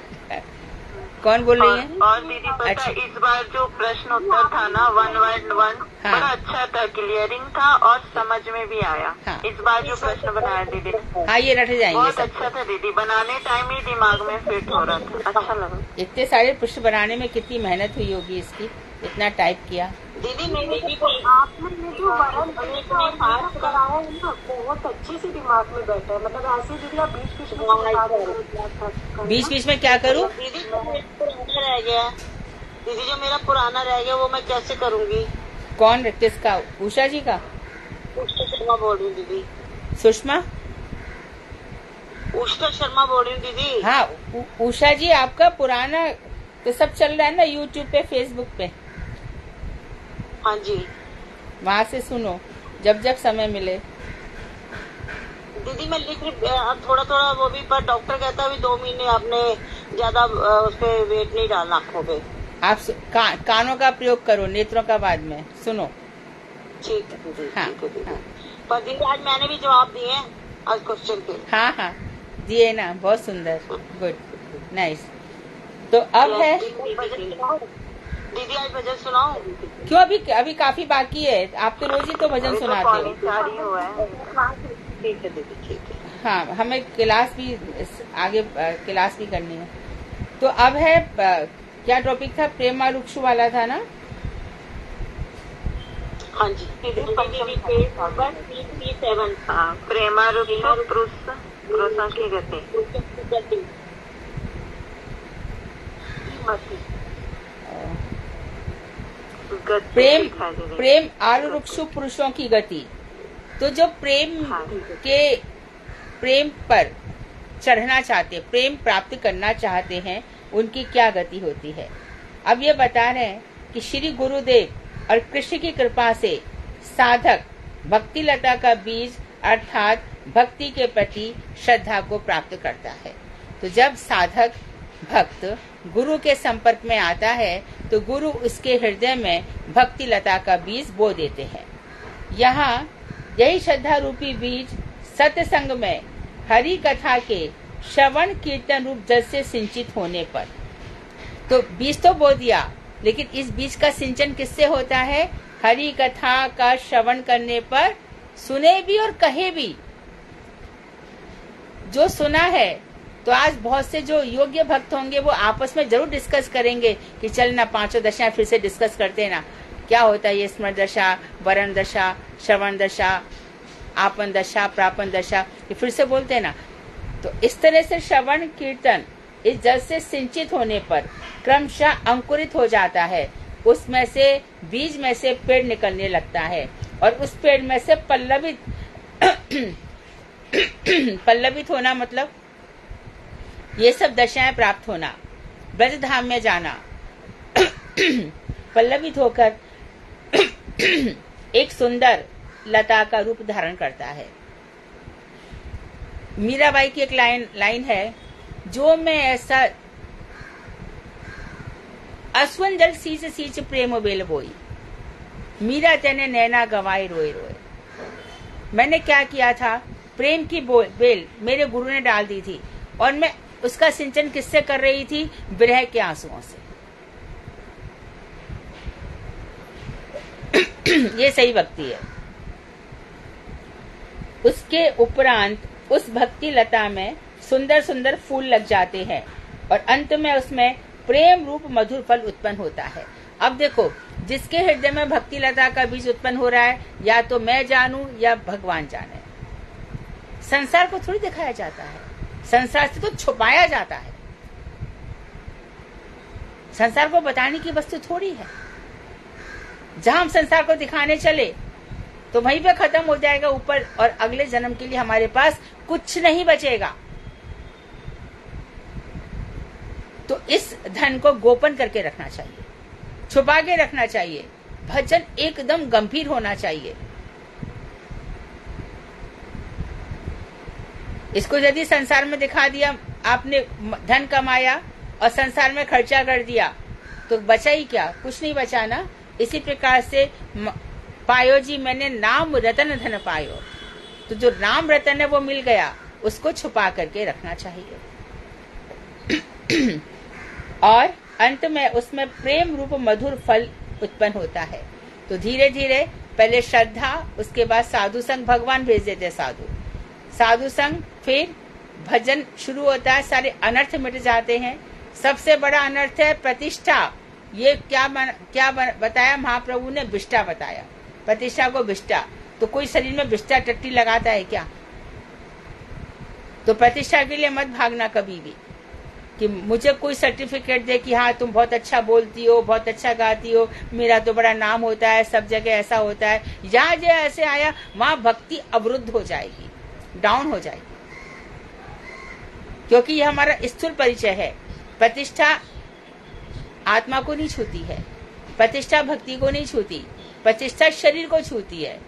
कौन बोल रही है? और दीदी पता अच्छा। इस बार जो प्रश्न उत्तर था ना 1-1-1 बड़ा अच्छा था, क्लियरिंग था और समझ में भी आया। हाँ। इस बार जो प्रश्न बनाया दीदी, हाँ ये रट जाएंगे, बहुत अच्छा था दीदी, बनाने टाइम ही दिमाग में फिट हो रहा था, अच्छा लगा। इतने सारे प्रश्न बनाने में कितनी मेहनत हुई होगी इसकी, इतना टाइप किया। दीदी मेरी आपने जो वरण पाठ कराया है ना, बहुत अच्छे से दिमाग में बैठा है। मतलब ऐसे दीदी आप बीच बीच में क्या करूँ? दीदी जो पुराना रह गया, दीदी जो मेरा पुराना रह गया वो मैं कैसे करूँगी? कौन? किसका? उषा जी का? उषा शर्मा बोल रही हूँ दीदी। सुषमा? उषा शर्मा बोल रही हूँ दीदी। हाँ उषा जी, आपका पुराना तो सब चल रहा है ना यूट्यूब पे, फेसबुक पे? हाँ जी, वहाँ से सुनो जब जब समय मिले। दीदी मैं लिख रही, थोड़ा थोड़ा वो भी, पर डॉक्टर कहता है 2 महीने आपने ज्यादा उस पे वेट नहीं डालना आँखों पे। आप कानों का प्रयोग करो, नेत्रों का बाद में सुनो। ठीक है दीदी, हाँ, ठीक है दीदी। हाँ। पर दीदी आज मैंने भी जवाब दिए हैं आज क्वेश्चन के। हाँ हाँ दिए ना, बहुत सुंदर, गुड, नाइस। तो अब है दीदी आज भजन सुनाऊं? क्यों? अभी काफी बाकी है, आप तो रोज ही तो भजन सुनाते हो। ठीक है दीदी, ठीक है। हाँ, हमें क्लास भी आगे क्लास भी करनी है। तो अब है क्या टॉपिक था? प्रेमा रुक्षु वाला था ना? हाँ जी, प्रेमा रुक्षु पुरुषों की गति। प्रेम आरुरुक्षु पुरुषों की गति। तो जो प्रेम पर चढ़ना चाहते, प्रेम प्राप्त करना चाहते हैं, उनकी क्या गति होती है? अब ये बता रहे हैं कि श्री गुरुदेव और कृष्ण की कृपा से साधक भक्ति लता का बीज अर्थात भक्ति के प्रति श्रद्धा को प्राप्त करता है। तो जब साधक भक्त गुरु के संपर्क में आता है तो गुरु उसके हृदय में भक्ति लता का बीज बो देते हैं। यहाँ यही श्रद्धा रूपी बीज सत्संग में हरि कथा के श्रवण कीर्तन रूप जल से सिंचित होने पर, तो बीज तो बो दिया, लेकिन इस बीज का सिंचन किससे होता है? हरि कथा का श्रवण करने पर, सुने भी और कहे भी। जो सुना है तो आज बहुत से जो योग्य भक्त होंगे वो आपस में जरूर डिस्कस करेंगे कि चल ना 5 दशा फिर से डिस्कस करते हैं ना, क्या होता है ये स्मरण दशा, वरण दशा, श्रवण दशा, आपन दशा, प्रापन दशा, ये फिर से बोलते हैं ना। तो इस तरह से श्रवण कीर्तन इस जल से सिंचित होने पर क्रमशः अंकुरित हो जाता है। उसमें से बीज में से पेड़ निकलने लगता है और उस पेड़ में से पल्लवित होना मतलब ये सब दशाएं प्राप्त होना, ब्रज धाम में जाना, पल्लवित होकर एक सुंदर लता का रूप धारण करता है। मीराबाई की एक लाइन है, जो मैं ऐसा असवन जल सींच सींच प्रेम बेल बोई, मीरा तेने नैना गवाए रोए रोए। मैंने क्या किया था, प्रेम की बेल मेरे गुरु ने डाल दी थी और मैं उसका सिंचन किससे कर रही थी, विरह के आंसुओं से। ये सही भक्ति है। उसके उपरांत उस भक्ति लता में सुंदर सुंदर फूल लग जाते हैं और अंत में उसमें प्रेम रूप मधुर फल उत्पन्न होता है। अब देखो, जिसके हृदय में भक्ति लता का बीज उत्पन्न हो रहा है, या तो मैं जानूं या भगवान जाने। संसार को थोड़ी दिखाया जाता है, संसार से तो छुपाया जाता है। संसार को बताने की वस्तु थोड़ी है। जहां हम संसार को दिखाने चले तो वहीं पे खत्म हो जाएगा ऊपर, और अगले जन्म के लिए हमारे पास कुछ नहीं बचेगा। तो इस धन को गोपन करके रखना चाहिए, छुपा के रखना चाहिए। भजन एकदम गंभीर होना चाहिए। इसको यदि संसार में दिखा दिया, आपने धन कमाया और संसार में खर्चा कर दिया, तो बचा ही क्या, कुछ नहीं बचा ना। इसी प्रकार से पायो जी मैंने नाम रतन धन पायो, तो जो नाम रतन है वो मिल गया, उसको छुपा करके रखना चाहिए। और अंत में उसमें प्रेम रूप मधुर फल उत्पन्न होता है। तो धीरे धीरे पहले श्रद्धा, उसके बाद साधु संग, भगवान भेज देते साधु संग, फिर भजन शुरू होता है, सारे अनर्थ मिट जाते हैं। सबसे बड़ा अनर्थ है प्रतिष्ठा। ये क्या बताया महाप्रभु ने, विष्टा बताया, प्रतिष्ठा को विष्टा। तो कोई शरीर में विष्टा टट्टी लगाता है क्या? तो प्रतिष्ठा के लिए मत भागना कभी भी कि मुझे कोई सर्टिफिकेट दे कि हाँ तुम बहुत अच्छा बोलती हो, बहुत अच्छा गाती हो, मेरा तो बड़ा नाम होता है, सब जगह ऐसा होता है। जहाँ जो ऐसे आया वहां भक्ति अवरुद्ध हो जाएगी, डाउन हो जाएगी, क्योंकि ये हमारा स्थूल परिचय है। प्रतिष्ठा आत्मा को नहीं छूती है, प्रतिष्ठा भक्ति को नहीं छूती, प्रतिष्ठा शरीर को छूती है।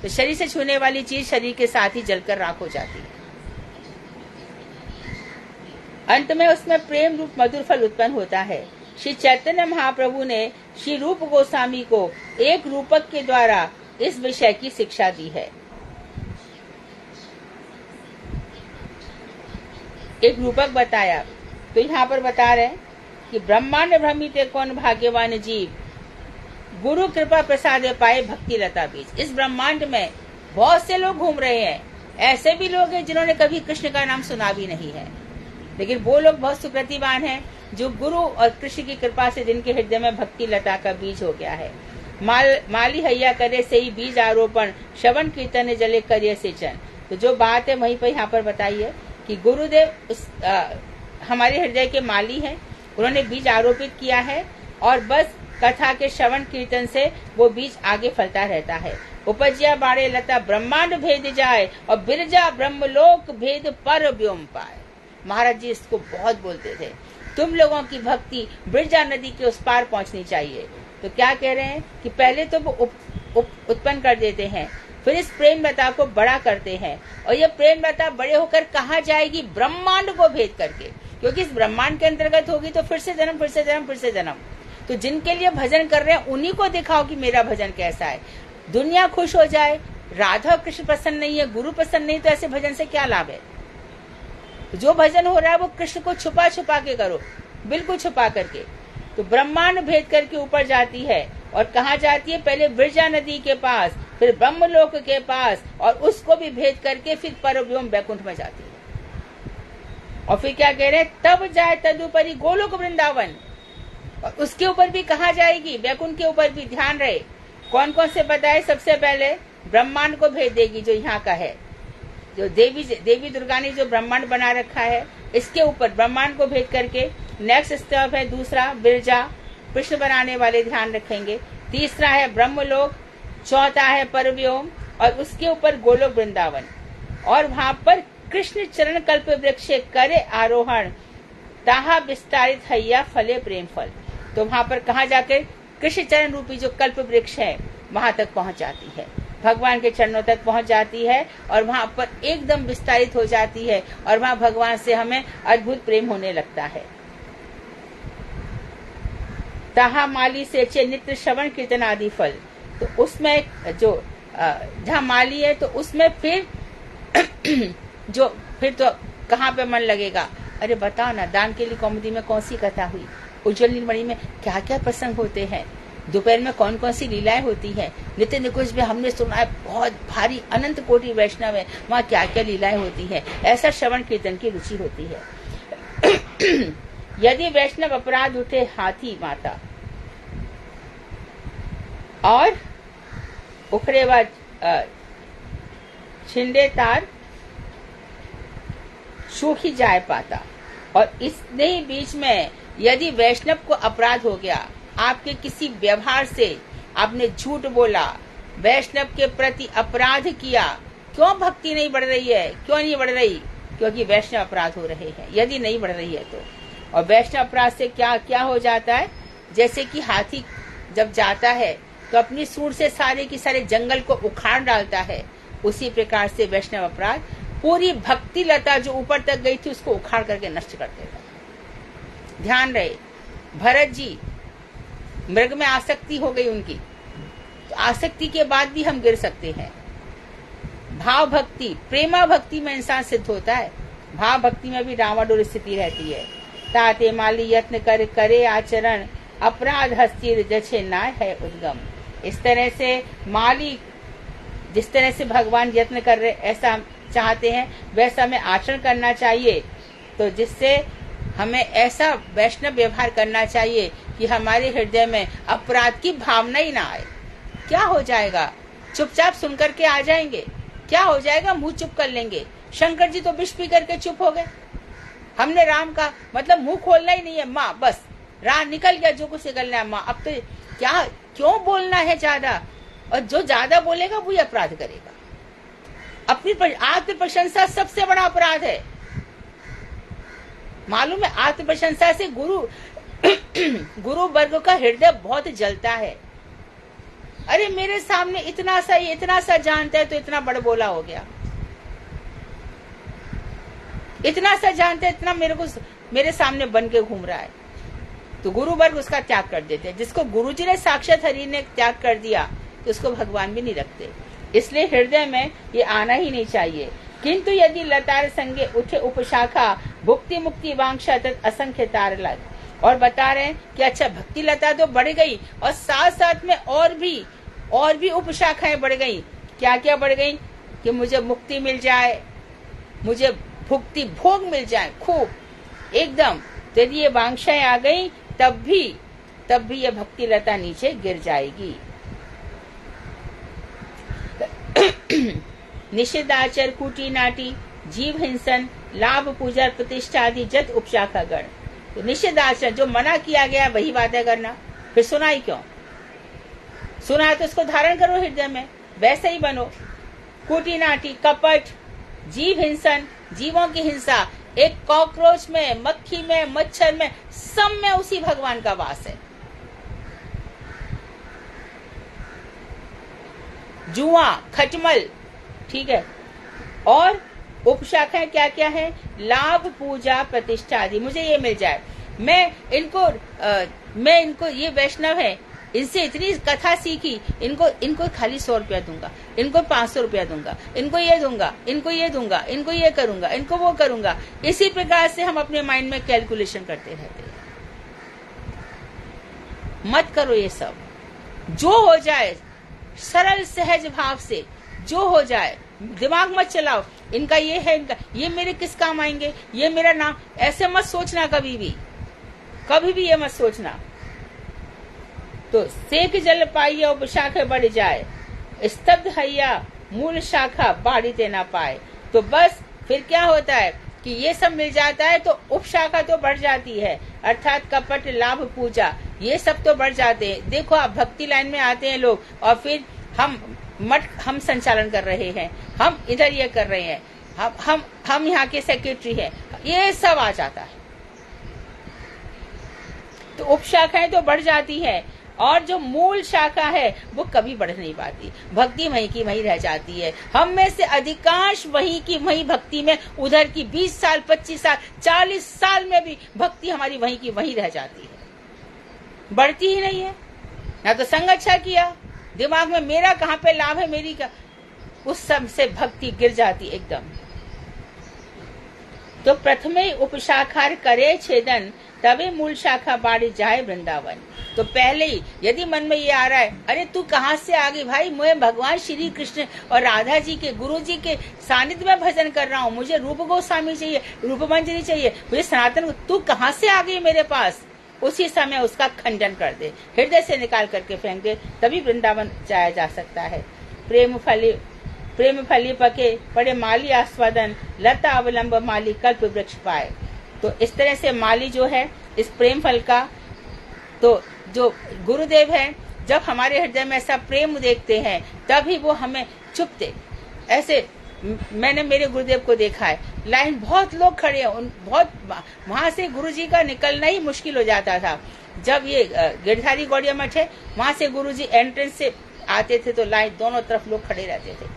तो शरीर से छूने वाली चीज शरीर के साथ ही जलकर राख हो जाती है। अंत में उसमें प्रेम रूप मधुर फल उत्पन्न होता है। श्री चैतन्य महाप्रभु ने श्री रूप गोस्वामी को एक रूपक के द्वारा इस विषय की शिक्षा दी है। एक रूपक बताया, तो यहाँ पर बता रहे हैं कि ब्रह्मांड भ्रमित कौन भाग्यवान जीव, गुरु कृपा प्रसाद पाए भक्ति लता बीज। इस ब्रह्मांड में बहुत से लोग घूम रहे हैं, ऐसे भी लोग हैं जिन्होंने कभी कृष्ण का नाम सुना भी नहीं है, लेकिन वो लोग बहुत सुकृतिवान हैं जो गुरु और कृष्ण की कृपा से जिनके हृदय में भक्ति लता का बीज हो गया है। माली हैया करे से ही बीज आरोपण, श्रवण कीर्तन जले करिए सिंचन। तो जो बात है वहीं पर यहाँ पर बताइए कि गुरुदेव हमारे हृदय के माली हैं, उन्होंने बीज आरोपित किया है और बस कथा के श्रवण कीर्तन से वो बीज आगे फलता रहता है। उपजिया बाड़े लता ब्रह्मांड भेद जाए और बिरजा ब्रह्मलोक भेद पर व्योम पाए। महाराज जी इसको बहुत बोलते थे, तुम लोगों की भक्ति बिरजा नदी के उस पार पहुंचनी चाहिए। तो क्या कह रहे हैं कि पहले तो वो उत्पन्न कर देते हैं, फिर इस प्रेम लता को बड़ा करते हैं, और ये प्रेम लता बड़े होकर कहाँ जाएगी, ब्रह्मांड को भेद करके, क्योंकि इस ब्रह्मांड के अंतर्गत होगी तो फिर से जन्म, फिर से जन्म, फिर से जन्म। तो जिनके लिए भजन कर रहे हैं उन्हीं को दिखाओ कि मेरा भजन कैसा है। दुनिया खुश हो जाए, राधा कृष्ण प्रसन्न नहीं है, गुरु प्रसन्न नहीं, तो ऐसे भजन से क्या लाभ है। जो भजन हो रहा है वो कृष्ण को छुपा छुपा के करो, बिल्कुल छुपा करके। तो ब्रह्मांड भेद करके ऊपर जाती है, और कहाँ जाती है, पहले बिरजा नदी के पास, फिर ब्रह्मलोक के पास, और उसको भी भेद करके फिर परव्योम वैकुंठ में जाती है। और फिर क्या कह रहे हैं, तब जाए तदुपरि गोलोक वृंदावन। और उसके ऊपर भी कहाँ जाएगी, वैकुंठ के ऊपर भी। ध्यान रहे कौन कौन से बताए, सबसे पहले ब्रह्मांड को भेज देगी जो यहाँ का है, जो देवी दुर्गा ने जो ब्रह्मांड बना रखा है, इसके ऊपर ब्रह्मांड को भेद करके नेक्स्ट स्टेप है दूसरा बिरजा, कृष्ण बनाने वाले ध्यान रखेंगे। तीसरा है ब्रह्मलोक, चौथा है परव्योम और उसके ऊपर गोलोक वृंदावन। और वहां पर कृष्ण चरण कल्प वृक्ष करे आरोहण, ताहा विस्तारित हैया फले प्रेम फल। तो वहां पर कहा जाकर कृष्ण चरण रूपी जो कल्प वृक्ष है वहां तक पहुंच जाती है, भगवान के चरणों तक पहुंच जाती है और वहां पर एकदम विस्तारित हो जाती है और वहां भगवान से हमें अद्भुत प्रेम होने लगता है। ताहा माली से चे नित्य श्रवण कीर्तन आदि फल। तो उसमें जो जहाँ माली है तो उसमें फिर तो कहाँ पे मन लगेगा? अरे बताओ ना, दान के लिए कौमुदी में कौन सी कथा हुई, उज्जवल नीलमणि में क्या क्या प्रसंग होते हैं, दोपहर में कौन कौन सी लीलाएं होती हैं, नित्य निकुंज में हमने सुना है बहुत भारी अनंत कोटि वैष्णव है, वहाँ क्या क्या लीलाएं होती हैं। ऐसा श्रवण कीर्तन की रुचि होती है। यदि वैष्णव अपराध उठे हाथी माता और उखड़े व छिंदे तार सूखी जाए पाता। और इसने ही बीच में यदि वैष्णव को अपराध हो गया, आपके किसी व्यवहार से आपने झूठ बोला, वैष्णव के प्रति अपराध किया, क्यों भक्ति नहीं बढ़ रही है? क्यों नहीं बढ़ रही? क्योंकि वैष्णव अपराध हो रहे हैं। यदि नहीं बढ़ रही है तो, और वैष्णव अपराध से क्या क्या हो जाता है? जैसे कि हाथी जब जाता है तो अपनी सूंड से सारे की सारे जंगल को उखाड़ डालता है, उसी प्रकार से वैष्णव अपराध पूरी भक्ति लता जो ऊपर तक गई थी उसको उखाड़ करके नष्ट कर देगा। ध्यान रहे, भरत जी मृग में आसक्ति हो गई उनकी, तो आसक्ति के बाद भी हम गिर सकते हैं। भाव भक्ति, प्रेमा भक्ति में इंसान सिद्ध होता है, भाव भक्ति में भी डावाडोल स्थिति रहती है। ताते माली यत्न कर करे आचरण, अपराध हस्ती जछे नाय है उद्गम। इस तरह से माली जिस तरह से भगवान यत्न कर रहे ऐसा चाहते हैं वैसा हमें आचरण करना चाहिए, तो जिससे हमें ऐसा वैष्णव व्यवहार करना चाहिए कि हमारे हृदय में अपराध की भावना ही ना आए। क्या हो जाएगा? चुपचाप सुनकर के आ जाएंगे। क्या हो जाएगा? मुंह चुप कर लेंगे। शंकर जी तो विष पी करके चुप हो गए। हमने राम का मतलब मुंह खोलना ही नहीं है, माँ बस राम निकल गया, जो कुछ निकलना है माँ। अब तो क्या क्यों बोलना है ज्यादा? और जो ज्यादा बोलेगा वही अपराध करेगा। अपनी आत्म प्रशंसा सबसे बड़ा अपराध है। मालूम है, आत्म प्रशंसा से गुरु वर्ग का हृदय बहुत जलता है। अरे मेरे सामने इतना सा जानता है तो इतना बड़ बोला हो गया, इतना सा जानता है, इतना मेरे सामने बन के घूम रहा है। तो गुरु वर्ग उसका त्याग कर देते हैं। जिसको गुरुजी ने साक्षात हरि ने त्याग कर दिया तो उसको भगवान भी नहीं रखते। इसलिए हृदय में ये आना ही नहीं चाहिए। किंतु यदि लतार संगे उठे उपशाखा, भुक्ति मुक्ति वांछा तत् असंख्य तार लग। और बता रहे हैं कि अच्छा भक्ति लता तो बढ़ गई और साथ साथ में और भी उपशाखाएं बढ़ गई। क्या क्या बढ़ गई? कि मुझे मुक्ति मिल जाए, मुझे भुक्ति भोग मिल जाए खूब एकदम। तो यदि ये वांछाएं आ गई तब भी ये भक्ति लता नीचे गिर जाएगी। निषेधाचर कुटी नाटी जीव हिंसन लाभ पूजा प्रतिष्ठा आदि जत उपशाखा गण। तो निषेधाचर जो मना किया गया वही बातें करना, फिर सुना ही क्यों? सुना है तो उसको धारण करो हृदय में, वैसे ही बनो। कुटी नाटी कपट, जीव हिंसन जीवों की हिंसा, एक कॉकरोच में, मक्खी में, मच्छर में, सब में उसी भगवान का वास है। जुआ खटमल, ठीक है। और उपशाखाएं क्या क्या है? लाभ पूजा प्रतिष्ठा आदि। मुझे ये मिल जाए, मैं इनको ये वैष्णव है, इनसे इतनी कथा सीखी, इनको खाली 100 रुपया दूंगा, इनको 500 रुपया दूंगा, इनको ये दूंगा, इनको ये दूंगा, इनको ये करूंगा, इनको वो करूंगा। इसी प्रकार से हम अपने माइंड में कैलकुलेशन करते रहते हैं। मत करो ये सब। जो हो जाए सरल सहज भाव से, जो हो जाए, दिमाग मत चलाओ इनका ये है, इनका ये मेरे किस काम आएंगे, ये मेरा नाम, ऐसे मत सोचना कभी भी ये मत सोचना। तो सेक जल पाइया उपशाखा बढ़ जाए, स्तब्ध हैया मूल शाखा बाढ़ते ना पाए। तो बस फिर क्या होता है? कि ये सब मिल जाता है तो उपशाखा तो बढ़ जाती है, अर्थात कपट, लाभ, पूजा, ये सब तो बढ़ जाते हैं। देखो आप भक्ति लाइन में आते हैं लोग और फिर हम संचालन कर रहे हैं, हम इधर ये कर रहे हैं, हम यहाँ के सेक्रेटरी हैं, ये सब आ जाता है। तो उपशाखाएं तो बढ़ जाती है और जो मूल शाखा है वो कभी बढ़ नहीं पाती, भक्ति वहीं की वहीं रह जाती है। हम में से अधिकांश वहीं की वहीं भक्ति में, उधर की 20 साल 25 साल 40 साल में भी भक्ति हमारी वहीं की वहीं रह जाती है, बढ़ती ही नहीं है। ना तो संग अच्छा किया, दिमाग में मेरा कहाँ पे लाभ है, मेरी का, उस सब से भक्ति गिर जाती एकदम। तो प्रथमे उपशाखार करे छेदन, तभी मूल शाखा बाड़ी जाए वृंदावन। तो पहले ही यदि मन में ये आ रहा है, अरे तू कहाँ से आ गई भाई, मैं भगवान श्री कृष्ण और राधा जी के, गुरु जी के सानिध्य में भजन कर रहा हूँ, मुझे रूप गोस्वामी चाहिए, रूप मंजरी चाहिए, मुझे सनातन, तू कहाँ से आ गई मेरे पास, उसी समय उसका खंडन कर दे, हृदय से निकाल करके फेंक दे, तभी वृंदावन जाया जा सकता है। प्रेम फली पके पड़े माली आस्वादन, लता अवलंब माली कल्प वृक्ष पाए। तो इस तरह से माली जो है इस प्रेम फल का, तो जो गुरुदेव है, जब हमारे हृदय में ऐसा प्रेम देखते हैं तभी वो हमें चुपते। ऐसे मैंने मेरे गुरुदेव को देखा है, लाइन बहुत लोग खड़े हैं, बहुत वहां से गुरुजी का निकलना ही मुश्किल हो जाता था। जब ये गिरधारी गौड़िया मठ है, वहां से गुरुजी एंट्रेंस से आते थे तो लाइन दोनों तरफ लोग खड़े रहते थे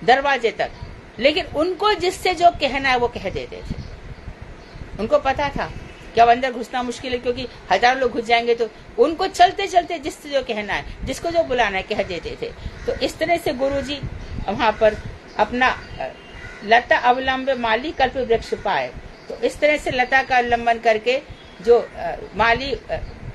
दरवाजे तक, लेकिन उनको जिससे जो कहना है वो कह देते थे। उनको पता था कि अब अंदर घुसना मुश्किल है, क्योंकि हजारों लोग घुस जाएंगे, तो उनको चलते चलते जिससे जो कहना है, जिसको जो बुलाना है, कह देते थे। तो इस तरह से गुरुजी वहां पर अपना लता अवलंब माली कल्प वृक्ष पाए। तो इस तरह से लता का अवलंबन करके जो माली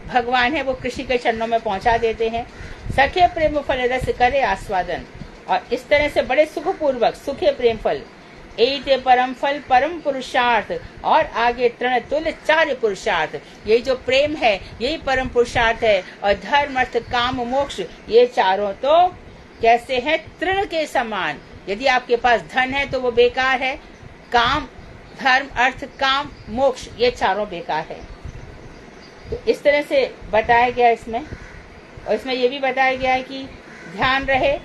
भगवान है वो कृषि के चरणों में पहुंचा देते हैं। सखे प्रेम फल रस करे आस्वादन, और इस तरह से बड़े सुख पूर्वक सुखे प्रेम फल, एते परम फल परम पुरुषार्थ, और आगे तृण तुल्य 4 पुरुषार्थ। यही जो प्रेम है यही परम पुरुषार्थ है, और धर्म अर्थ काम मोक्ष, ये चारों तो कैसे हैं, तृण के समान। यदि आपके पास धन है तो वो बेकार है, काम, धर्म, अर्थ, काम, मोक्ष, ये चारों बेकार है। तो इस तरह से बताया गया इसमें। और इसमें ये भी बताया गया है कि ध्यान रहे,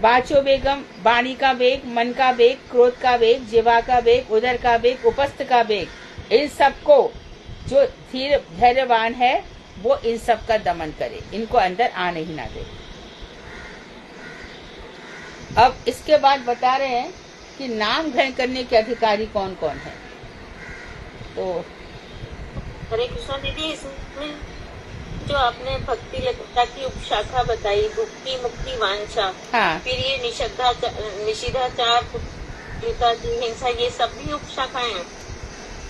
बाचो बेगम, वाणी का वेग, मन का वेग, क्रोध का वेग, जीवा का वेग, उदर का वेग, उपस्थ का वेग, इन सबको जो धीर धैर्यवान है वो इन सब का दमन करे, इनको अंदर आने ही ना दे। अब इसके बाद बता रहे हैं कि नाम ग्रहण करने के अधिकारी कौन कौन है। तो हरे कृष्णा दीदी, इसमें जो आपने भक्ति लता की उपशाखा बताई, भक्ति मुक्ति वांछा, हाँ, फिर ये निषिद्धाचार, हिंसा, ये सब भी उपशाखाएं हैं?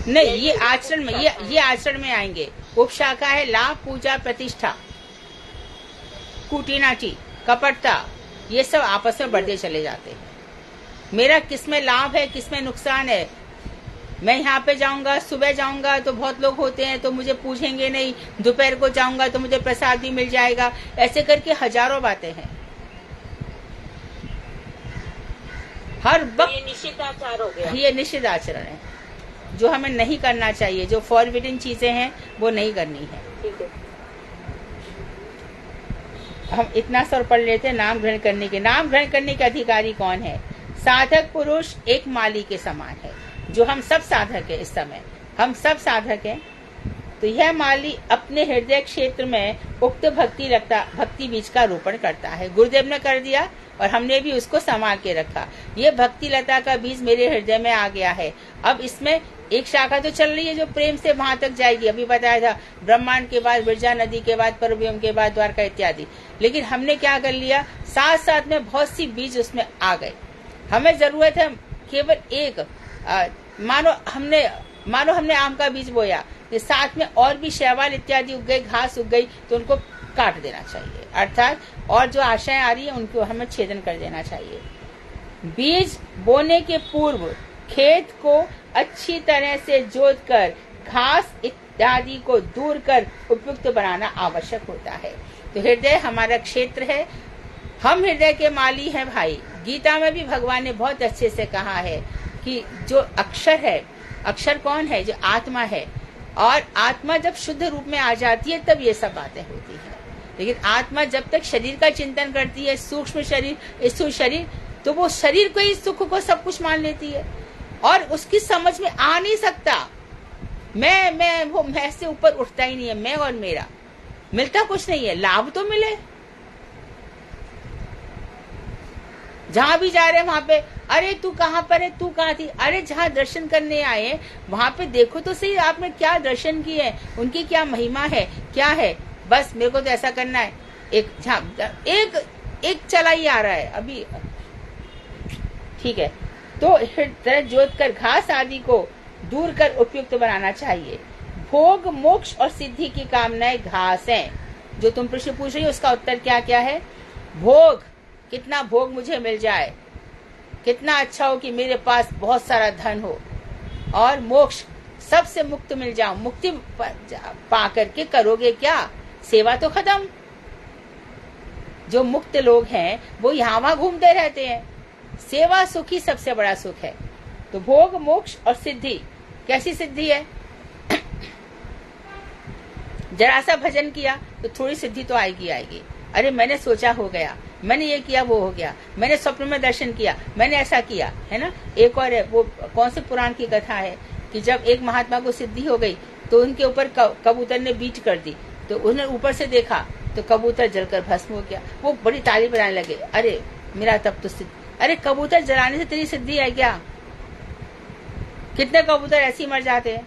नहीं, ये आचरण में, ये आचरण में आएंगे। उपशाखा है लाभ, पूजा, प्रतिष्ठा, कूटीनाटी, कपटता, ये सब आपस में बढ़ते चले जाते हैं। मेरा किसमें लाभ है, किसमें नुकसान है, मैं यहाँ पे जाऊंगा, सुबह जाऊंगा तो बहुत लोग होते हैं तो मुझे पूछेंगे नहीं, दोपहर को जाऊंगा तो मुझे प्रसाद भी मिल जाएगा, ऐसे करके हजारों बातें हैं। हर वक्त ये निषिद्ध आचार हो गया, ये निषिद्ध आचरण है जो हमें नहीं करना चाहिए, जो फॉरबिडन चीजें हैं वो नहीं करनी है। ठीक है, हम इतना स्वर पढ़ लेते हैं नाम ग्रहण करने के। नाम ग्रहण करने के अधिकारी कौन है? साधक पुरुष एक माली के समान है, जो हम सब साधक है। इस समय हम सब साधक हैं। तो यह माली अपने हृदय क्षेत्र में उक्त भक्ति बीज का रोपण करता है। गुरुदेव ने कर दिया और हमने भी उसको संभाल के रखा। ये भक्ति लता का बीज मेरे हृदय में आ गया है। अब इसमें एक शाखा तो चल रही है जो प्रेम से वहां तक जाएगी। अभी बताया था ब्रह्मांड के बाद विरजा नदी के बाद परव्योम के बाद द्वारका इत्यादि। लेकिन हमने क्या कर लिया, साथ साथ में बहुत सी बीज उसमें आ गए। हमें जरूरत है केवल एक, मानो हमने आम का बीज बोया, साथ में और भी शैवाल इत्यादि उग गई, घास उग गई, तो उनको काट देना चाहिए। अर्थात और जो आशाएं आ रही है उनको हमें छेदन कर देना चाहिए। बीज बोने के पूर्व खेत को अच्छी तरह से जोतकर घास इत्यादि को दूर कर उपयुक्त बनाना आवश्यक होता है। तो हृदय हमारा क्षेत्र है, हम हृदय के माली हैं भाई। गीता में भी भगवान ने बहुत अच्छे से कहा है, कि जो अक्षर है, अक्षर कौन है? जो आत्मा है। और आत्मा जब शुद्ध रूप में आ जाती है तब ये सब बातें होती है। लेकिन आत्मा जब तक शरीर का चिंतन करती है, सूक्ष्म शरीर, स्थूल शरीर, तो वो शरीर को ही सुख को सब कुछ मान लेती है और उसकी समझ में आ नहीं सकता मैं वो मैं से ऊपर उठता ही नहीं है, मैं और मेरा मिलता कुछ नहीं है। लाभ तो मिले, जहां भी जा रहे हैं वहां पे, अरे तू कहाँ पर है, तू कहाँ थी, अरे जहाँ दर्शन करने आए वहां पे देखो तो सही आपने क्या दर्शन किए, उनकी क्या महिमा है, क्या है। बस मेरे को तो ऐसा करना है। एक चला ही आ रहा है अभी, ठीक है। तो हृदय जोत कर घास आदि को दूर कर उपयुक्त बनाना चाहिए। भोग, मोक्ष और सिद्धि की कामनाएं घास हैं। जो तुम प्रश्न पूछ रही हो उसका उत्तर क्या क्या है? भोग, कितना भोग मुझे मिल जाए, कितना अच्छा हो कि मेरे पास बहुत सारा धन हो। और मोक्ष, सबसे मुक्त मिल जाऊं। मुक्ति पा करके करोगे क्या? सेवा तो खत्म। जो मुक्त लोग हैं वो यहाँ वहां घूमते रहते हैं। सेवा सुख ही सबसे बड़ा सुख है। तो भोग, मोक्ष और सिद्धि, कैसी सिद्धि है? जरा सा भजन किया तो थोड़ी सिद्धि तो आएगी। अरे मैंने सोचा हो गया, मैंने ये किया वो हो गया, मैंने स्वप्न में दर्शन किया, मैंने ऐसा किया, है ना। एक और है, वो कौन से पुराण की कथा है कि जब एक महात्मा को सिद्धि हो गई तो उनके ऊपर कबूतर ने बीट कर दी, तो उन्होंने ऊपर से देखा तो कबूतर जलकर भस्म हो गया। वो बड़ी ताली बजाने लगे, अरे मेरा तब तो सिद्धि। अरे कबूतर जलाने से तेरी सिद्धि है क्या? कितने कबूतर ऐसे ही मर जाते हैं।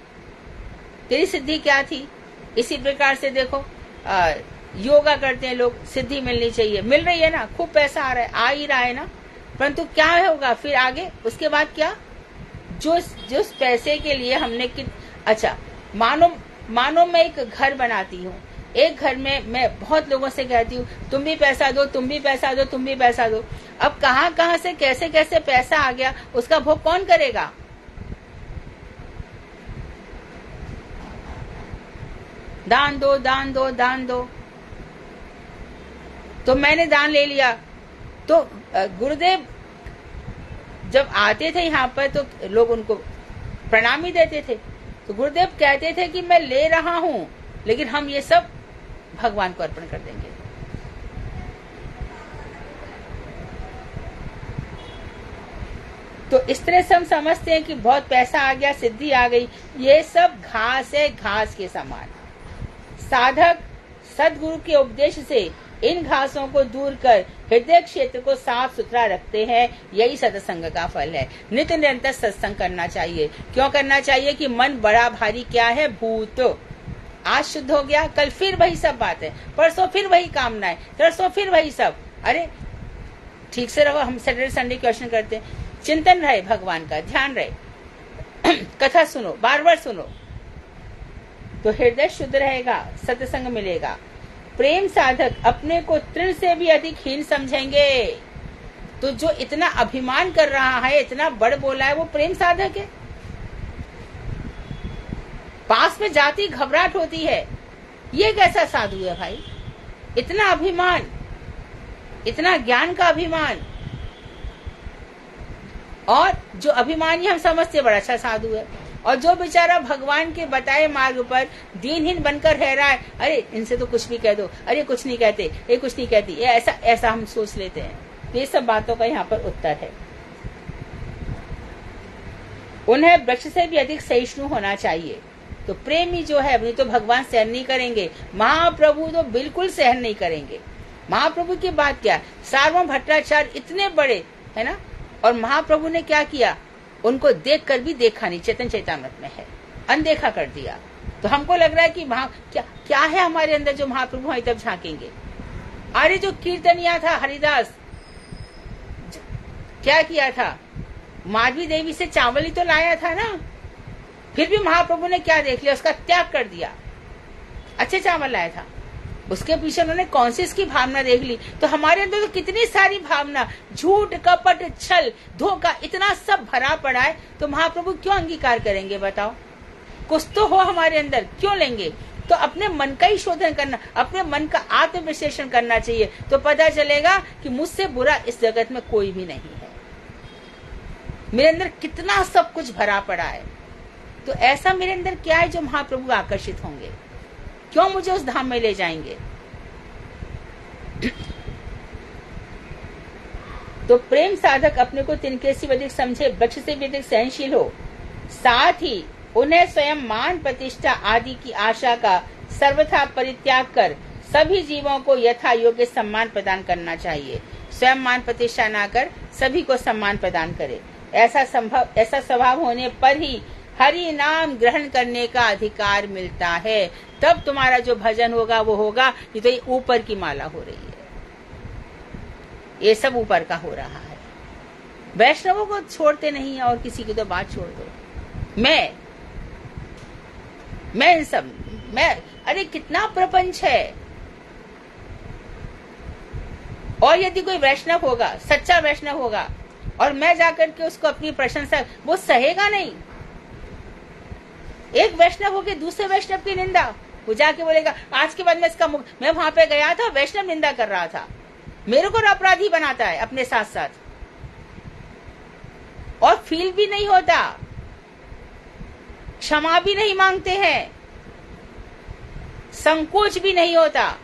तेरी सिद्धि क्या थी? इसी प्रकार से देखो, योगा करते हैं लोग, सिद्धि मिलनी चाहिए, मिल रही है ना, खूब पैसा आ रहा है, आ ही रहा है ना, परंतु क्या होगा फिर आगे? उसके बाद क्या? जो पैसे के लिए हमने अच्छा, मानो मैं एक घर बनाती हूँ, एक घर में मैं बहुत लोगों से कहती हूँ तुम भी पैसा दो, तुम भी पैसा दो, तुम भी पैसा दो। अब कहाँ से कैसे कैसे पैसा आ गया, उसका भोग कौन करेगा? दान दो, दान दो, दान दो। तो मैंने दान ले लिया। तो गुरुदेव जब आते थे यहाँ पर तो लोग उनको प्रणाम ही देते थे। तो गुरुदेव कहते थे कि मैं ले रहा हूँ, लेकिन हम ये सब भगवान को अर्पण कर देंगे। तो इस तरह से हम समझते हैं कि बहुत पैसा आ गया, सिद्धि आ गई, ये सब घास है, घास के समान। साधक सदगुरु के उपदेश से इन घासों को दूर कर हृदय क्षेत्र को साफ सुथरा रखते हैं। यही सत्संग का फल है। नित्य निरंतर सत्संग करना चाहिए। क्यों करना चाहिए? कि मन बड़ा भारी क्या है? भूत। आज शुद्ध हो गया, कल फिर वही सब बात है, परसों फिर वही कामनाएं, परसों फिर वही सब। अरे ठीक से रहो। हम सैटरडे संडे क्वेश्चन करते हैं, चिंतन रहे, भगवान का ध्यान रहे, कथा सुनो, बार बार सुनो, तो हृदय शुद्ध रहेगा, सत्संग मिलेगा। प्रेम साधक अपने को तृण से भी अधिक हीन समझेंगे। तो जो इतना अभिमान कर रहा है, इतना बड़ बोला है, वो प्रेम साधक है। पास में जाती घबराहट होती है, ये कैसा साधु है भाई? इतना अभिमान, इतना ज्ञान का अभिमान। और जो अभिमानी हम समझते बड़ा अच्छा साधु है, और जो बेचारा भगवान के बताए मार्ग पर दीनहीन बनकर रह रहा है, अरे इनसे तो कुछ भी कह दो, अरे कुछ नहीं कहते, ये कुछ नहीं कहती, ये ऐसा हम सोच लेते हैं। तो ये सब बातों का यहाँ पर उत्तर है। उन्हें वृक्ष से भी अधिक सहिष्णु होना चाहिए। तो प्रेमी जो है नहीं तो भगवान सहन नहीं करेंगे, महाप्रभु तो बिल्कुल सहन नहीं करेंगे। महाप्रभु की बात क्या, सार्वभौम भट्टाचार्य इतने बड़े है ना, और महाप्रभु ने क्या किया? उनको देख कर भी देखा नहीं, चेतन चैतामृत में है, अनदेखा कर दिया। तो हमको लग रहा है कि क्या है हमारे अंदर जो महाप्रभु हम तब झांकेंगे। अरे जो कीर्तनिया था हरिदास, क्या किया था? माधवी देवी से चावल ही तो लाया था ना, फिर भी महाप्रभु ने क्या देख लिया? उसका त्याग कर दिया। अच्छे चावल लाया था, उसके पीछे उन्होंने कौन सी इसकी भावना देख ली। तो हमारे अंदर तो कितनी सारी भावना, झूठ, कपट, छल, धोखा, इतना सब भरा पड़ा है। तो महाप्रभु क्यों अंगीकार करेंगे बताओ? कुछ तो हो हमारे अंदर, क्यों लेंगे? तो अपने मन का ही शोधन करना, अपने मन का आत्म विश्लेषण करना चाहिए। तो पता चलेगा कि मुझसे बुरा इस जगत में कोई भी नहीं है। मेरे अंदर कितना सब कुछ भरा पड़ा है, तो ऐसा मेरे अंदर क्या है जो महाप्रभु आकर्षित होंगे, क्यों मुझे उस धाम में ले जाएंगे। तो प्रेम साधक अपने को तिनके से भी अधिक समझे, वृक्ष से भी अधिक सहनशील हो, साथ ही उन्हें स्वयं मान प्रतिष्ठा आदि की आशा का सर्वथा परित्याग कर सभी जीवों को यथा योग्य सम्मान प्रदान करना चाहिए। स्वयं मान प्रतिष्ठा ना कर सभी को सम्मान प्रदान करे। ऐसा स्वभाव होने पर ही हरि नाम ग्रहण करने का अधिकार मिलता है। तब तुम्हारा जो भजन होगा वो होगा। ये तो ये ऊपर की माला हो रही है, ये सब ऊपर का हो रहा है। वैष्णवों को छोड़ते नहीं है, और किसी की तो बात छोड़ दो। मैं इन सब अरे कितना प्रपंच है। और यदि कोई वैष्णव होगा, सच्चा वैष्णव होगा, और मैं जाकर के उसको अपनी प्रशंसा, वो सहेगा नहीं। एक वैष्णव होके दूसरे वैष्णव की निंदा, वो जाके बोलेगा आज के बाद मैं वहां पे गया था, वैष्णव निंदा कर रहा था, मेरे को अपराधी बनाता है अपने साथ साथ, और फील भी नहीं होता, क्षमा भी नहीं मांगते हैं, संकोच भी नहीं होता।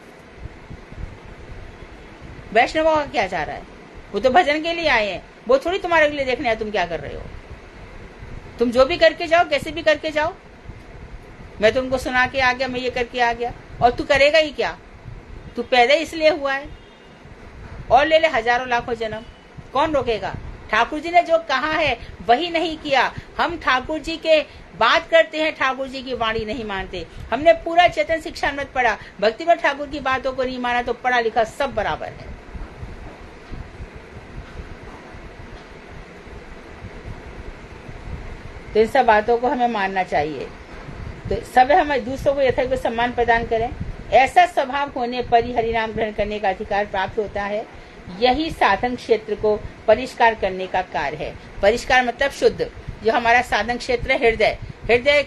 वैष्णवों का क्या जा रहा है? वो तो भजन के लिए आए हैं, वो थोड़ी तुम्हारे लिए देखने आए तुम क्या कर रहे हो। तुम जो भी करके जाओ, कैसे भी करके जाओ, मैं तुमको सुना के आ गया, मैं ये करके आ गया, और तू करेगा ही क्या? तू पैदा इसलिए हुआ है, और ले ले हजारों लाखों जन्म, कौन रोकेगा? ठाकुर जी ने जो कहा है वही नहीं किया। हम ठाकुर जी के बात करते हैं, ठाकुर जी की वाणी नहीं मानते। हमने पूरा चेतन शिक्षामृत पढ़ा, भक्तिमत ठाकुर की बातों को नहीं माना, तो पढ़ा लिखा सब बराबर है। तो इन सब बातों को हमें मानना चाहिए। तो सब हमें दूसरों को यथायोग्य सम्मान प्रदान करें। ऐसा स्वभाव होने पर ही हरिनाम ग्रहण करने का अधिकार प्राप्त होता है। यही साधन क्षेत्र को परिष्कार करने का कार्य है। परिष्कार मतलब शुद्ध। जो हमारा साधन क्षेत्र है, हृदय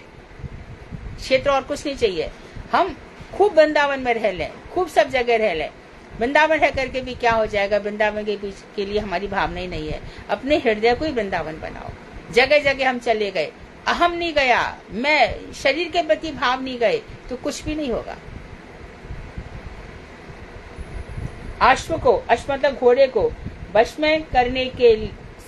क्षेत्र, और कुछ नहीं चाहिए। हम खूब वृंदावन में रह लें, खूब सब जगह रह लें, वृंदावन रह करके भी क्या हो जाएगा? वृंदावन के बीच के लिए हमारी भावना ही नहीं है। अपने हृदय को ही वृंदावन बनाओ। जगह जगह हम चले गए, अहम नहीं गया, मैं शरीर के प्रति भाव नहीं गए, तो कुछ भी नहीं होगा। अश्व मतलब घोड़े को वश में करने के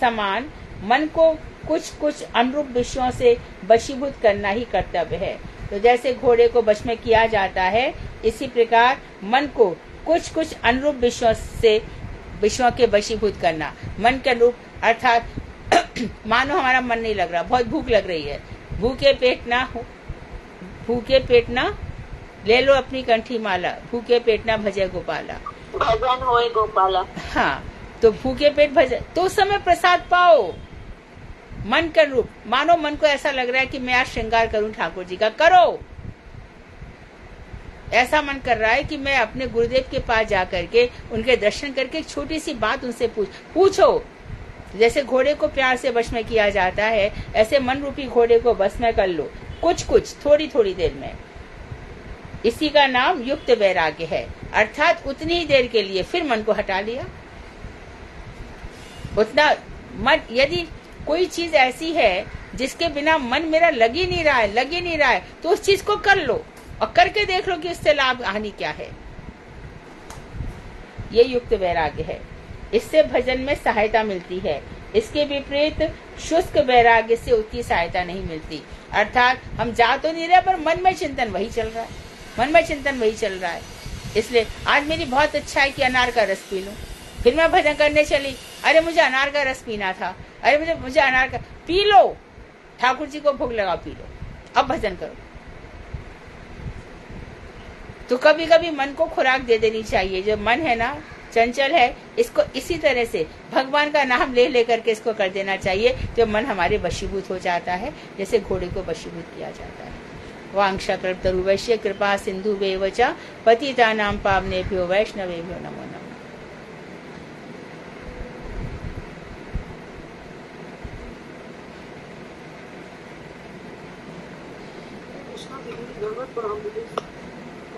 समान मन को कुछ कुछ अनुरूप विषयों से वशीभूत करना ही कर्तव्य है। तो जैसे घोड़े को वश में किया जाता है, इसी प्रकार मन को कुछ कुछ अनुरूप विषयों के वशीभूत करना। मन के अनुरूप अर्थात मानो हमारा मन नहीं लग रहा, बहुत भूख लग रही है, भूखे पेट ना ले लो अपनी कंठी माला, भूखे पेट ना भजे गोपाला, भजन होए गोपाला। हाँ, तो भूखे पेट भजन, तो उस समय प्रसाद पाओ। मन के रूप, मानो मन को ऐसा लग रहा है कि मैं आज श्रृंगार करूं ठाकुर जी का, करो। ऐसा मन कर रहा है कि मैं अपने गुरुदेव के पास जाकर के उनके दर्शन करके एक छोटी सी बात उनसे पूछो। जैसे घोड़े को प्यार से वश में किया जाता है, ऐसे मन रूपी घोड़े को वश में कर लो, कुछ कुछ थोड़ी थोड़ी देर में। इसी का नाम युक्त वैराग्य है। अर्थात उतनी ही देर के लिए, फिर मन को हटा लिया। उतना मन, यदि कोई चीज ऐसी है जिसके बिना मन मेरा लग ही नहीं रहा है, तो उस चीज को कर लो और करके देख लो कि उससे लाभ हानि क्या है। ये युक्त वैराग्य है। इससे भजन में सहायता मिलती है। इसके विपरीत शुष्क वैराग्य से उतनी सहायता नहीं मिलती। अर्थात हम जा तो नहीं रहे, पर मन में चिंतन वही चल रहा है। इसलिए आज मेरी बहुत अच्छा है कि अनार का रस पी लूं, फिर मैं भजन करने चली, अरे मुझे अनार का रस पीना था, अरे मुझे अनार का, पी लो, ठाकुर जी को भोग लगाओ, पी लो, अब भजन करो। तो कभी कभी मन को खुराक दे देनी चाहिए। जो मन है ना, चंचल है, इसको इसी तरह से भगवान का नाम ले करके इसको कर देना चाहिए, तो मन हमारे वशीभूत हो जाता है, जैसे घोड़े को वशीभूत किया जाता है। वांक्षाकल्पतरुवैश्य कृपा सिंधुवेव च पतितानां पावनेभ्यो वैष्णवेभ्यो नमो नमः।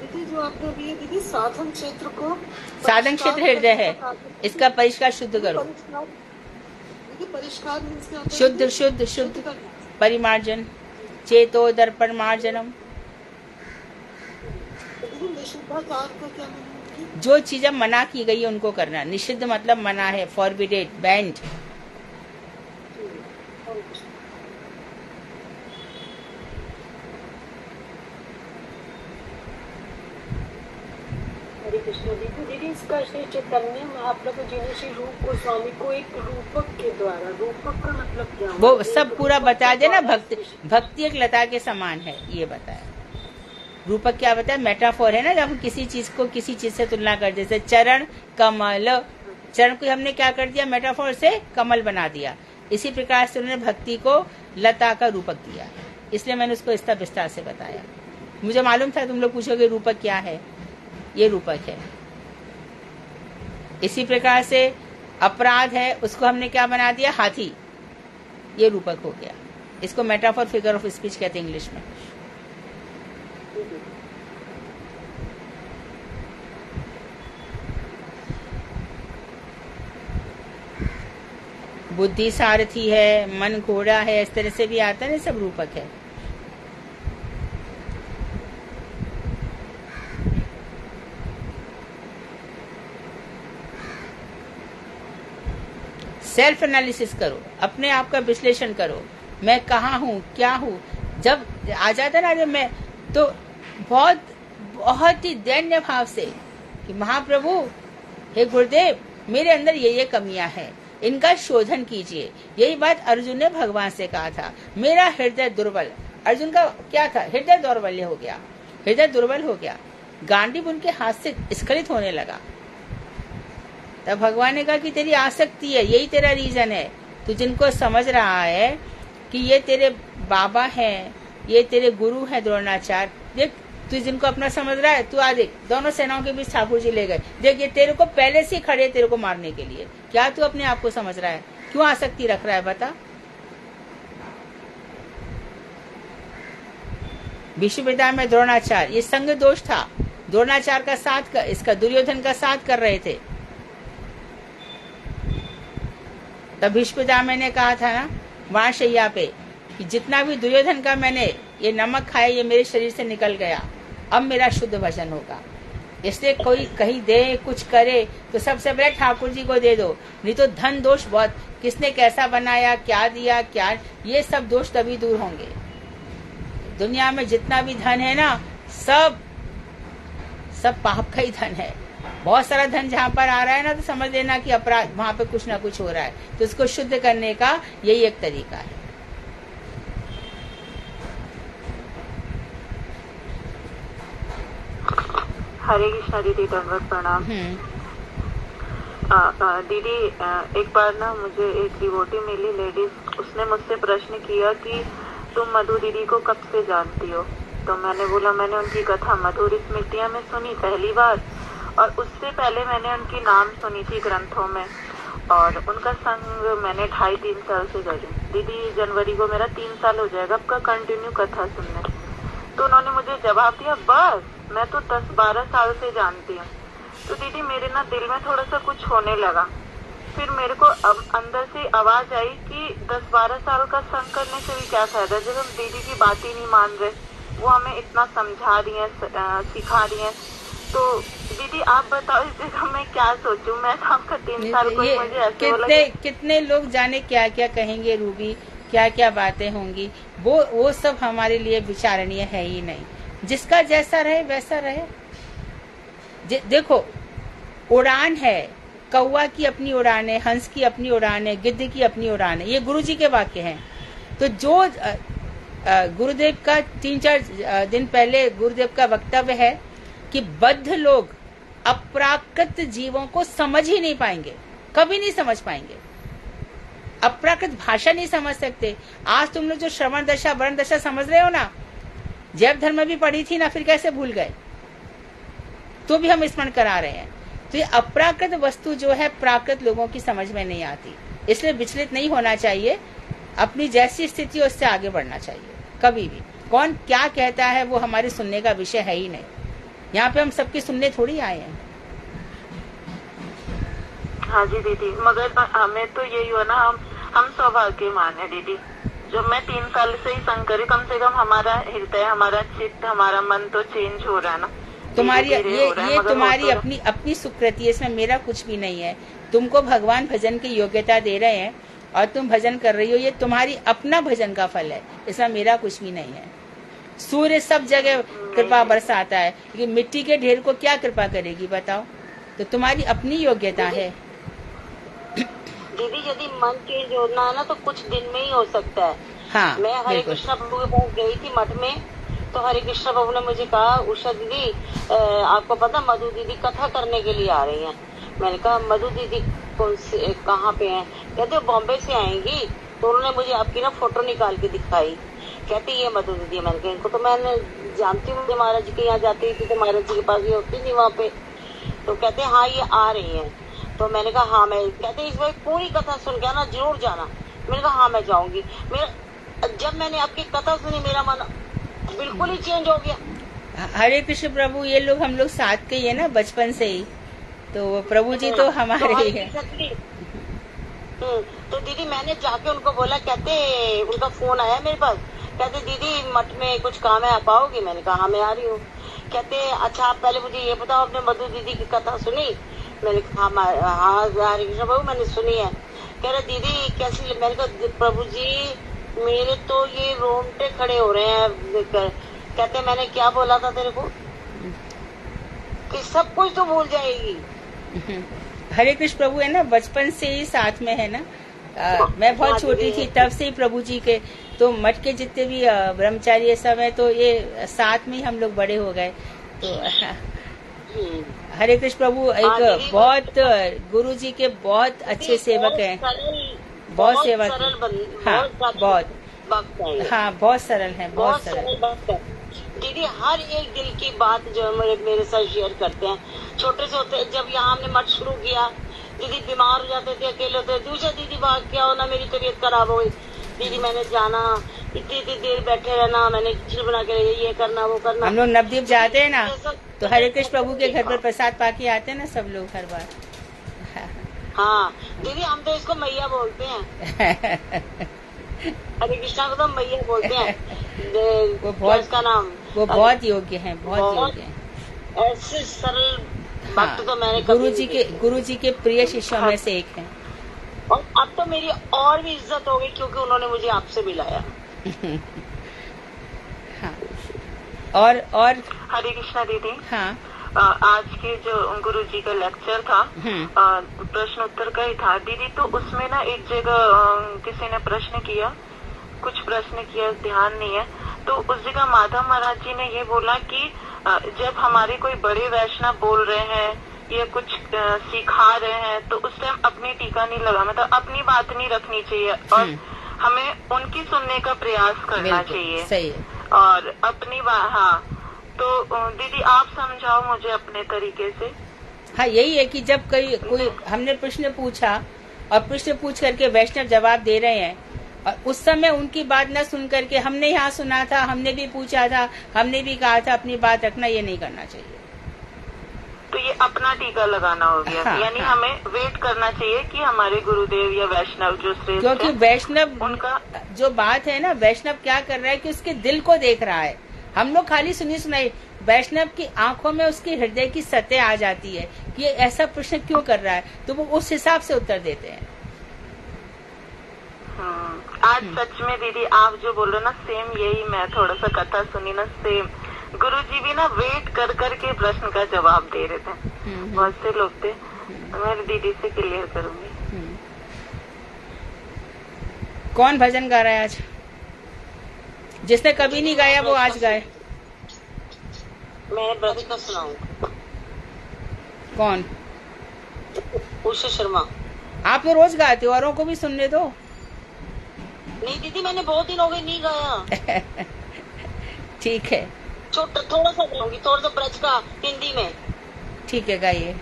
दीदी जो आपने अभी दीदी साधन क्षेत्र को, साधन क्षेत्र हृदय है, इसका परिष्कार शुद्ध करो। परिष्कार मीन्स क्या होता है? शुद्ध शुद्ध शुद्ध परिमार्जन, चेतो दर्पण मार्जनम। निषिद्धाचार का क्या मतलब? जो चीजें मना की गई है उनको करना। निषिद्ध मतलब मना है, फॉरबिडेड, बैंड। हरे कृष्ण जी। तो दीदी इसका श्री चैतन्य महाप्रभु जी ने श्री रूप गोस्वामी को एक रूपक के द्वारा, रूपक का मतलब क्या वो होता है? सब पूरा बता देना। भक्ति एक लता के समान है, ये बताया। रूपक क्या बताया? मेटाफोर है ना, जब हम किसी चीज को किसी चीज से तुलना कर, जैसे चरण कमल, चरण को हमने क्या कर दिया? मेटाफोर से कमल बना दिया। इसी प्रकार से उन्होंने भक्ति को लता का रूपक दिया, इसलिए मैंने उसको इस तरह विस्तार से बताया। मुझे मालूम था तुम लोग पूछोगे रूपक क्या है, ये रूपक है। इसी प्रकार से अपराध है, उसको हमने क्या बना दिया? हाथी, ये रूपक हो गया। इसको मेटाफोर फिगर ऑफ स्पीच कहते हैं इंग्लिश में। बुद्धि सारथी है, मन घोड़ा है, इस तरह से भी आता है ना, सब रूपक है। सेल्फ एनालिसिस करो, अपने आप का विश्लेषण करो, मैं कहाँ हूँ, क्या हूँ। जब आ जाता ना जब मैं, तो बहुत ही दैन्य भाव से कि महाप्रभु, हे गुरुदेव, मेरे अंदर ये कमियां हैं, इनका शोधन कीजिए। यही बात अर्जुन ने भगवान से कहा था। मेरा हृदय दुर्बल, अर्जुन का क्या था? हृदय दौर्बल्य हो गया, हृदय दुर्बल हो गया, गांडीव उनके हाथ से स्खलित होने लगा। तब भगवान ने कहा कि तेरी आसक्ति है, यही तेरा रीजन है। तू जिनको समझ रहा है कि ये तेरे बाबा हैं, ये तेरे गुरु हैं द्रोणाचार्य, देख तू जिनको अपना समझ रहा है, तू आ देख, दोनों सेनाओं के बीच ठाकुर जी ले गए, देख ये तेरे को पहले से खड़े तेरे को मारने के लिए। क्या तू अपने आप को समझ रहा है? क्यों आसक्ति रख रहा है बता? भीष्म पितामह में द्रोणाचार्य, ये संग दोष था। द्रोणाचार्य का साथ कर, इसका दुर्योधन का साथ कर रहे थे। तब भीष्म पितामह ने कहा था ना वाणशैया पे कि जितना भी दुर्योधन का मैंने ये नमक खाया, ये मेरे शरीर से निकल गया, अब मेरा शुद्ध भजन होगा। इसलिए कोई कहीं दे, कुछ करे तो सबसे पहले ठाकुर जी को दे दो, नहीं तो धन दोष बहुत, किसने कैसा बनाया, क्या दिया, क्या, ये सब दोष तभी दूर होंगे। दुनिया में जितना भी धन है ना, सब पाप का ही धन है। बहुत सारा धन जहाँ पर आ रहा है ना, तो समझ लेना कि अपराध, वहां पे कुछ ना कुछ हो रहा है। तो इसको शुद्ध करने का यही एक तरीका है। हरे कृष्णा दीदी, दंडवत प्रणाम। दीदी, एक बार ना मुझे एक डिवोटी मिली लेडीज, उसने मुझसे प्रश्न किया कि तुम मधु दीदी को कब से जानती हो? तो मैंने बोला मैंने उनकी कथा मधुर स्मृतियां में सुनी पहली बार, और उससे पहले मैंने उनकी नाम सुनी थी ग्रंथों में, और उनका संग मैंने 2.5-3 साल से करी। दीदी जनवरी को मेरा 3 साल हो जाएगा आपका कंटिन्यू कथा सुनने। तो उन्होंने मुझे जवाब दिया, बस मैं तो 10-12 साल से जानती हूँ। तो दीदी मेरे ना दिल में थोड़ा सा कुछ होने लगा। फिर मेरे को अब अंदर से आवाज आई कि 10-12 साल का संग करने से भी क्या फायदा, जब हम दीदी की बात ही नहीं मान रहे। वो हमें इतना समझा रही है, सिखा रही है। तो दीदी आप बताओ इस जगह मैं क्या सोचूं? मैं तो आपका 3 साल को मुझे ऐसे कितने लोग जाने क्या क्या कहेंगे रूबी, क्या क्या बातें होंगी, वो सब हमारे लिए विचारणीय है ही नहीं। जिसका जैसा रहे वैसा रहे। देखो, उड़ान है, कौवा की अपनी उड़ान है, हंस की अपनी उड़ान है, गिद्ध की अपनी उड़ान है, ये गुरु जी के वाक्य हैं। तो जो गुरुदेव का 3-4 दिन पहले गुरुदेव का वक्तव्य है कि बद्ध लोग अप्राकृत जीवों को समझ ही नहीं पाएंगे, कभी नहीं समझ पाएंगे। अप्राकृत भाषा नहीं समझ सकते। आज तुम लोग जो श्रवण दशा वर्ण दशा समझ रहे हो ना, जैव धर्म भी पढ़ी थी ना, फिर कैसे भूल गए? तो भी हम स्मरण करा रहे हैं। तो ये अप्राकृत वस्तु जो है प्राकृत लोगों की समझ में नहीं आती, इसलिए विचलित नहीं होना चाहिए। अपनी जैसी स्थिति उससे आगे बढ़ना चाहिए। कभी भी कौन क्या कहता है वो हमारे सुनने का विषय है ही नहीं। यहाँ पे हम सबकी सुनने थोड़ी आए हैं। हाँ जी दीदी, मगर हमें तो यही हुआ ना, हम सौभाग्यवान है दीदी। जो मैं 3 साल से ही संग करी, कम से कम हमारा हृदय, हमारा चित्त, हमारा मन तो चेंज हो रहा है ना। तुम्हारी धीरे धीरे हो रहा है, ये मगर तुम्हारी वो तो- अपनी सुकृति है, इसमें मेरा कुछ भी नहीं है। तुमको भगवान भजन की योग्यता दे रहे हैं और तुम भजन कर रही हो, ये तुम्हारी अपना भजन का फल है, इसमें मेरा कुछ भी नहीं है। सूर्य सब जगह कृपा बरसाता है, लेकिन मिट्टी के ढेर को क्या कृपा करेगी बताओ? तो तुम्हारी अपनी योग्यता है। दीदी यदि मन चेंज होना है ना तो कुछ दिन में ही हो सकता है। हाँ, मैं हरे बिल्कुल। कृष्णा प्रभु के पास गई थी मठ में, तो हरे कृष्णा प्रभु ने मुझे कहा, उषा दीदी आपको पता मधु दीदी कथा करने के लिए आ रही हैं। मैंने कहा मधु दीदी कौन से कहाँ पे हैं? कहते बॉम्बे से आएंगी। तो उन्होंने मुझे आपकी ना फोटो निकाल के दिखाई, कहती ये मधु दीदी। मैंने कहा इनको तो मैं जानती हूँ, महाराज जी के यहाँ जाती थी तो महाराज जी के पास ये होती थी वहाँ पे। तो कहते हाँ ये आ रही हैं। तो मैंने कहा हाँ मैं, कहते इस बार पूरी कथा सुन के आना, जरूर जाना। मैंने कहा हाँ मैं जाऊंगी। जब मैंने आपकी कथा सुनी मेरा मन बिल्कुल ही चेंज हो गया। हरे कृष्ण प्रभु, ये लोग हम लोग साथ के ही है ना बचपन से ही, तो प्रभु जी तो हमारे ही है। तो दीदी मैंने जाके उनको बोला, कहते उनका फोन आया मेरे पास, कहते दीदी मठ में कुछ काम है, आप आओगी? मैंने कहा हाँ मैं आ रही हूँ। कहते अच्छा आप पहले मुझे ये बताओ, आपने मधु दीदी की कथा सुनी? मैंने कहा हाँ हरे कृष्ण प्रभु मैंने सुनी है। कह रहे दीदी कैसी? मैंने कहा प्रभु जी मेरे तो ये रोंगटे खड़े हो रहे हैं देखकर। कहते मैंने क्या बोला था तेरे को कि सब कुछ तो भूल जाएगी। हरे कृष्ण प्रभु है ना बचपन से ही साथ में है ना। मैं बहुत छोटी थी तब से ही प्रभु जी के, तो मठ के जितने भी ब्रह्मचारी सब है तो ये साथ में ही हम लोग बड़े हो गए। तो हरे कृष्ण प्रभु एक बहुत गुरु जी के बहुत अच्छे सेवक हैं, बहुत सेवक हैं। हाँ बहुत, हाँ बहुत सरल है, बहुत सरल। दीदी हर एक दिल की बात जो मेरे साथ शेयर करते हैं। छोटे से होते जब यहाँ हमने मठ शुरू किया, दीदी बीमार हो जाते थे, अकेले होते, दूसरा दीदी भाग क्या हो ना मेरी तबीयत खराब हो गई, दीदी मैंने जाना, इतनी देर बैठे रहना, मैंने खिचड़ी बना के ये करना वो करना। हम लोग नवदीप जाते हैं ना तो हरे कृष्ण प्रभु के घर पर प्रसाद पाके आते हैं ना सब लोग हर बार। हाँ दीदी हम तो इसको मैया बोलते हैं। हरे कृष्णा को तो मैया बोलते हैं। वो बहुत, उसका नाम वो बहुत योग्य है, बहुत योग्य है। ऐसे सरल भक्त तो मैंने गुरु जी के प्रिय शिष्यों में से एक है। और अब तो मेरी और भी इज्जत हो गई क्योंकि उन्होंने मुझे आपसे मिलाया। हाँ। और हरे कृष्णा दीदी। हाँ आज के जो गुरु जी का लेक्चर था प्रश्न उत्तर का ही था दीदी, तो उसमें ना एक जगह किसी ने प्रश्न किया, कुछ प्रश्न किया ध्यान नहीं है, तो उस जगह माधव महाराज जी ने ये बोला कि जब हमारे कोई बड़े वैष्णव बोल रहे हैं या कुछ सिखा रहे हैं तो उस टाइम अपनी टीका नहीं लगा, मतलब अपनी बात नहीं रखनी चाहिए और हमें उनकी सुनने का प्रयास करना चाहिए। सही है। और अपनी बात, हाँ तो दीदी आप समझाओ मुझे अपने तरीके से। हाँ यही है कि जब कोई हमने प्रश्न पूछा और प्रश्न पूछ करके वैष्णव जवाब दे रहे हैं और उस समय उनकी बात न सुन करके हमने यहाँ सुना था, हमने भी पूछा था, हमने भी कहा था, अपनी बात रखना, ये नहीं करना चाहिए। तो ये अपना टीका लगाना हो गया। हाँ, यानी हाँ। हमें वेट करना चाहिए कि हमारे गुरुदेव या वैष्णव जो श्रेष्ठ क्योंकि है, वैष्णव उनका जो बात है ना, वैष्णव क्या कर रहा है कि उसके दिल को देख रहा है। हम लोग खाली सुनी सुनाई, वैष्णव की आंखों में उसके हृदय की सत्य आ जाती है कि ये ऐसा प्रश्न क्यों कर रहा है, तो वो उस हिसाब से उत्तर देते हैं। आज सच में दीदी आप जो बोल रहे ना, सेम यही मैं थोड़ा सा कथा सुनी ना, सेम गुरुजी भी ना वेट कर कर के प्रश्न का जवाब दे रहे थे। बहुत से लोग थे, मैं दीदी से क्लियर करूंगी। कौन भजन गा रहा है आज? जिसने कभी नहीं गाया वो आज गाए। मैं ब्रदर का सुनाऊं। कौन? उषा शर्मा। आप तो रोज गाते हो, औरों को भी सुनने दो। नहीं दीदी मैंने बहुत दिन हो गए नहीं गाया। ठीक है, छोटा थोड़ा सा गाऊंगी, थोड़ा सा ब्रज का हिंदी में। ठीक है गाइए।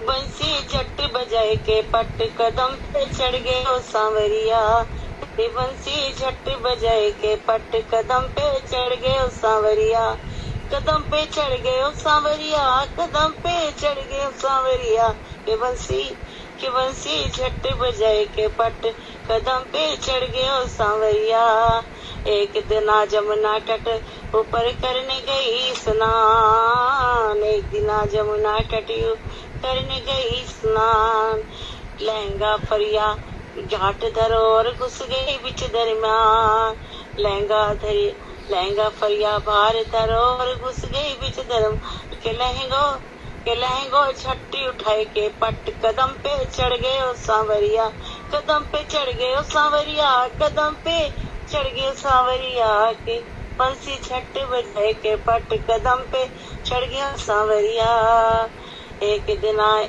बंसी झट बजाए के पट कदम पे चढ़ गए ओ सांवरिया, बंसी झट बजाए के पट कदम पे चढ़ गए ओ सांवरिया, कदम पे चढ़ गए ओ सांवरिया, कदम पे चढ़ गए ओ सांवरिया, के बंसी कि बंसी झट बजाए के पट कदम पे चढ़ गयो सांवरिया। एक दिन जमुना तट ऊपर करने गई स्नान, एक दिन जमुना तट करने गई स्नान। लहंगा फरिया घाट धरो और घुस गई बिच दरम्यान, लहंगा फरिया भार धरो और घुस गई बिच दरम के लहंगो छट्टी उठाए के पट कदम पे चढ़ गए ओ सांवरिया, कदम पे चढ़ गए ओ सांवरिया, कदम पे चढ़ गए सांवरिया के बंसी छट बजाए के पट कदम पे चढ़ गया सांवरिया। एक दिन आए,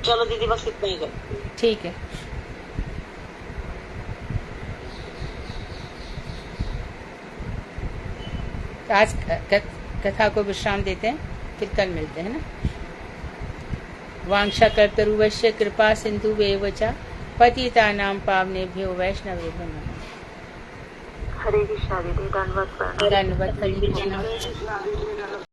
चलो दीदी बस इतना ही कर। ठीक है। तो आज कथा को विश्राम देते हैं, फिर कल मिलते हैं ना। वांछा कर्तरुवश्य कृपा सिंधु वेवचा पतितानां पावनेभ्यो वैष्णवेभ्यो नमः। हरे कृष्णा दीदी, धन्यवाद। धन्यवाद।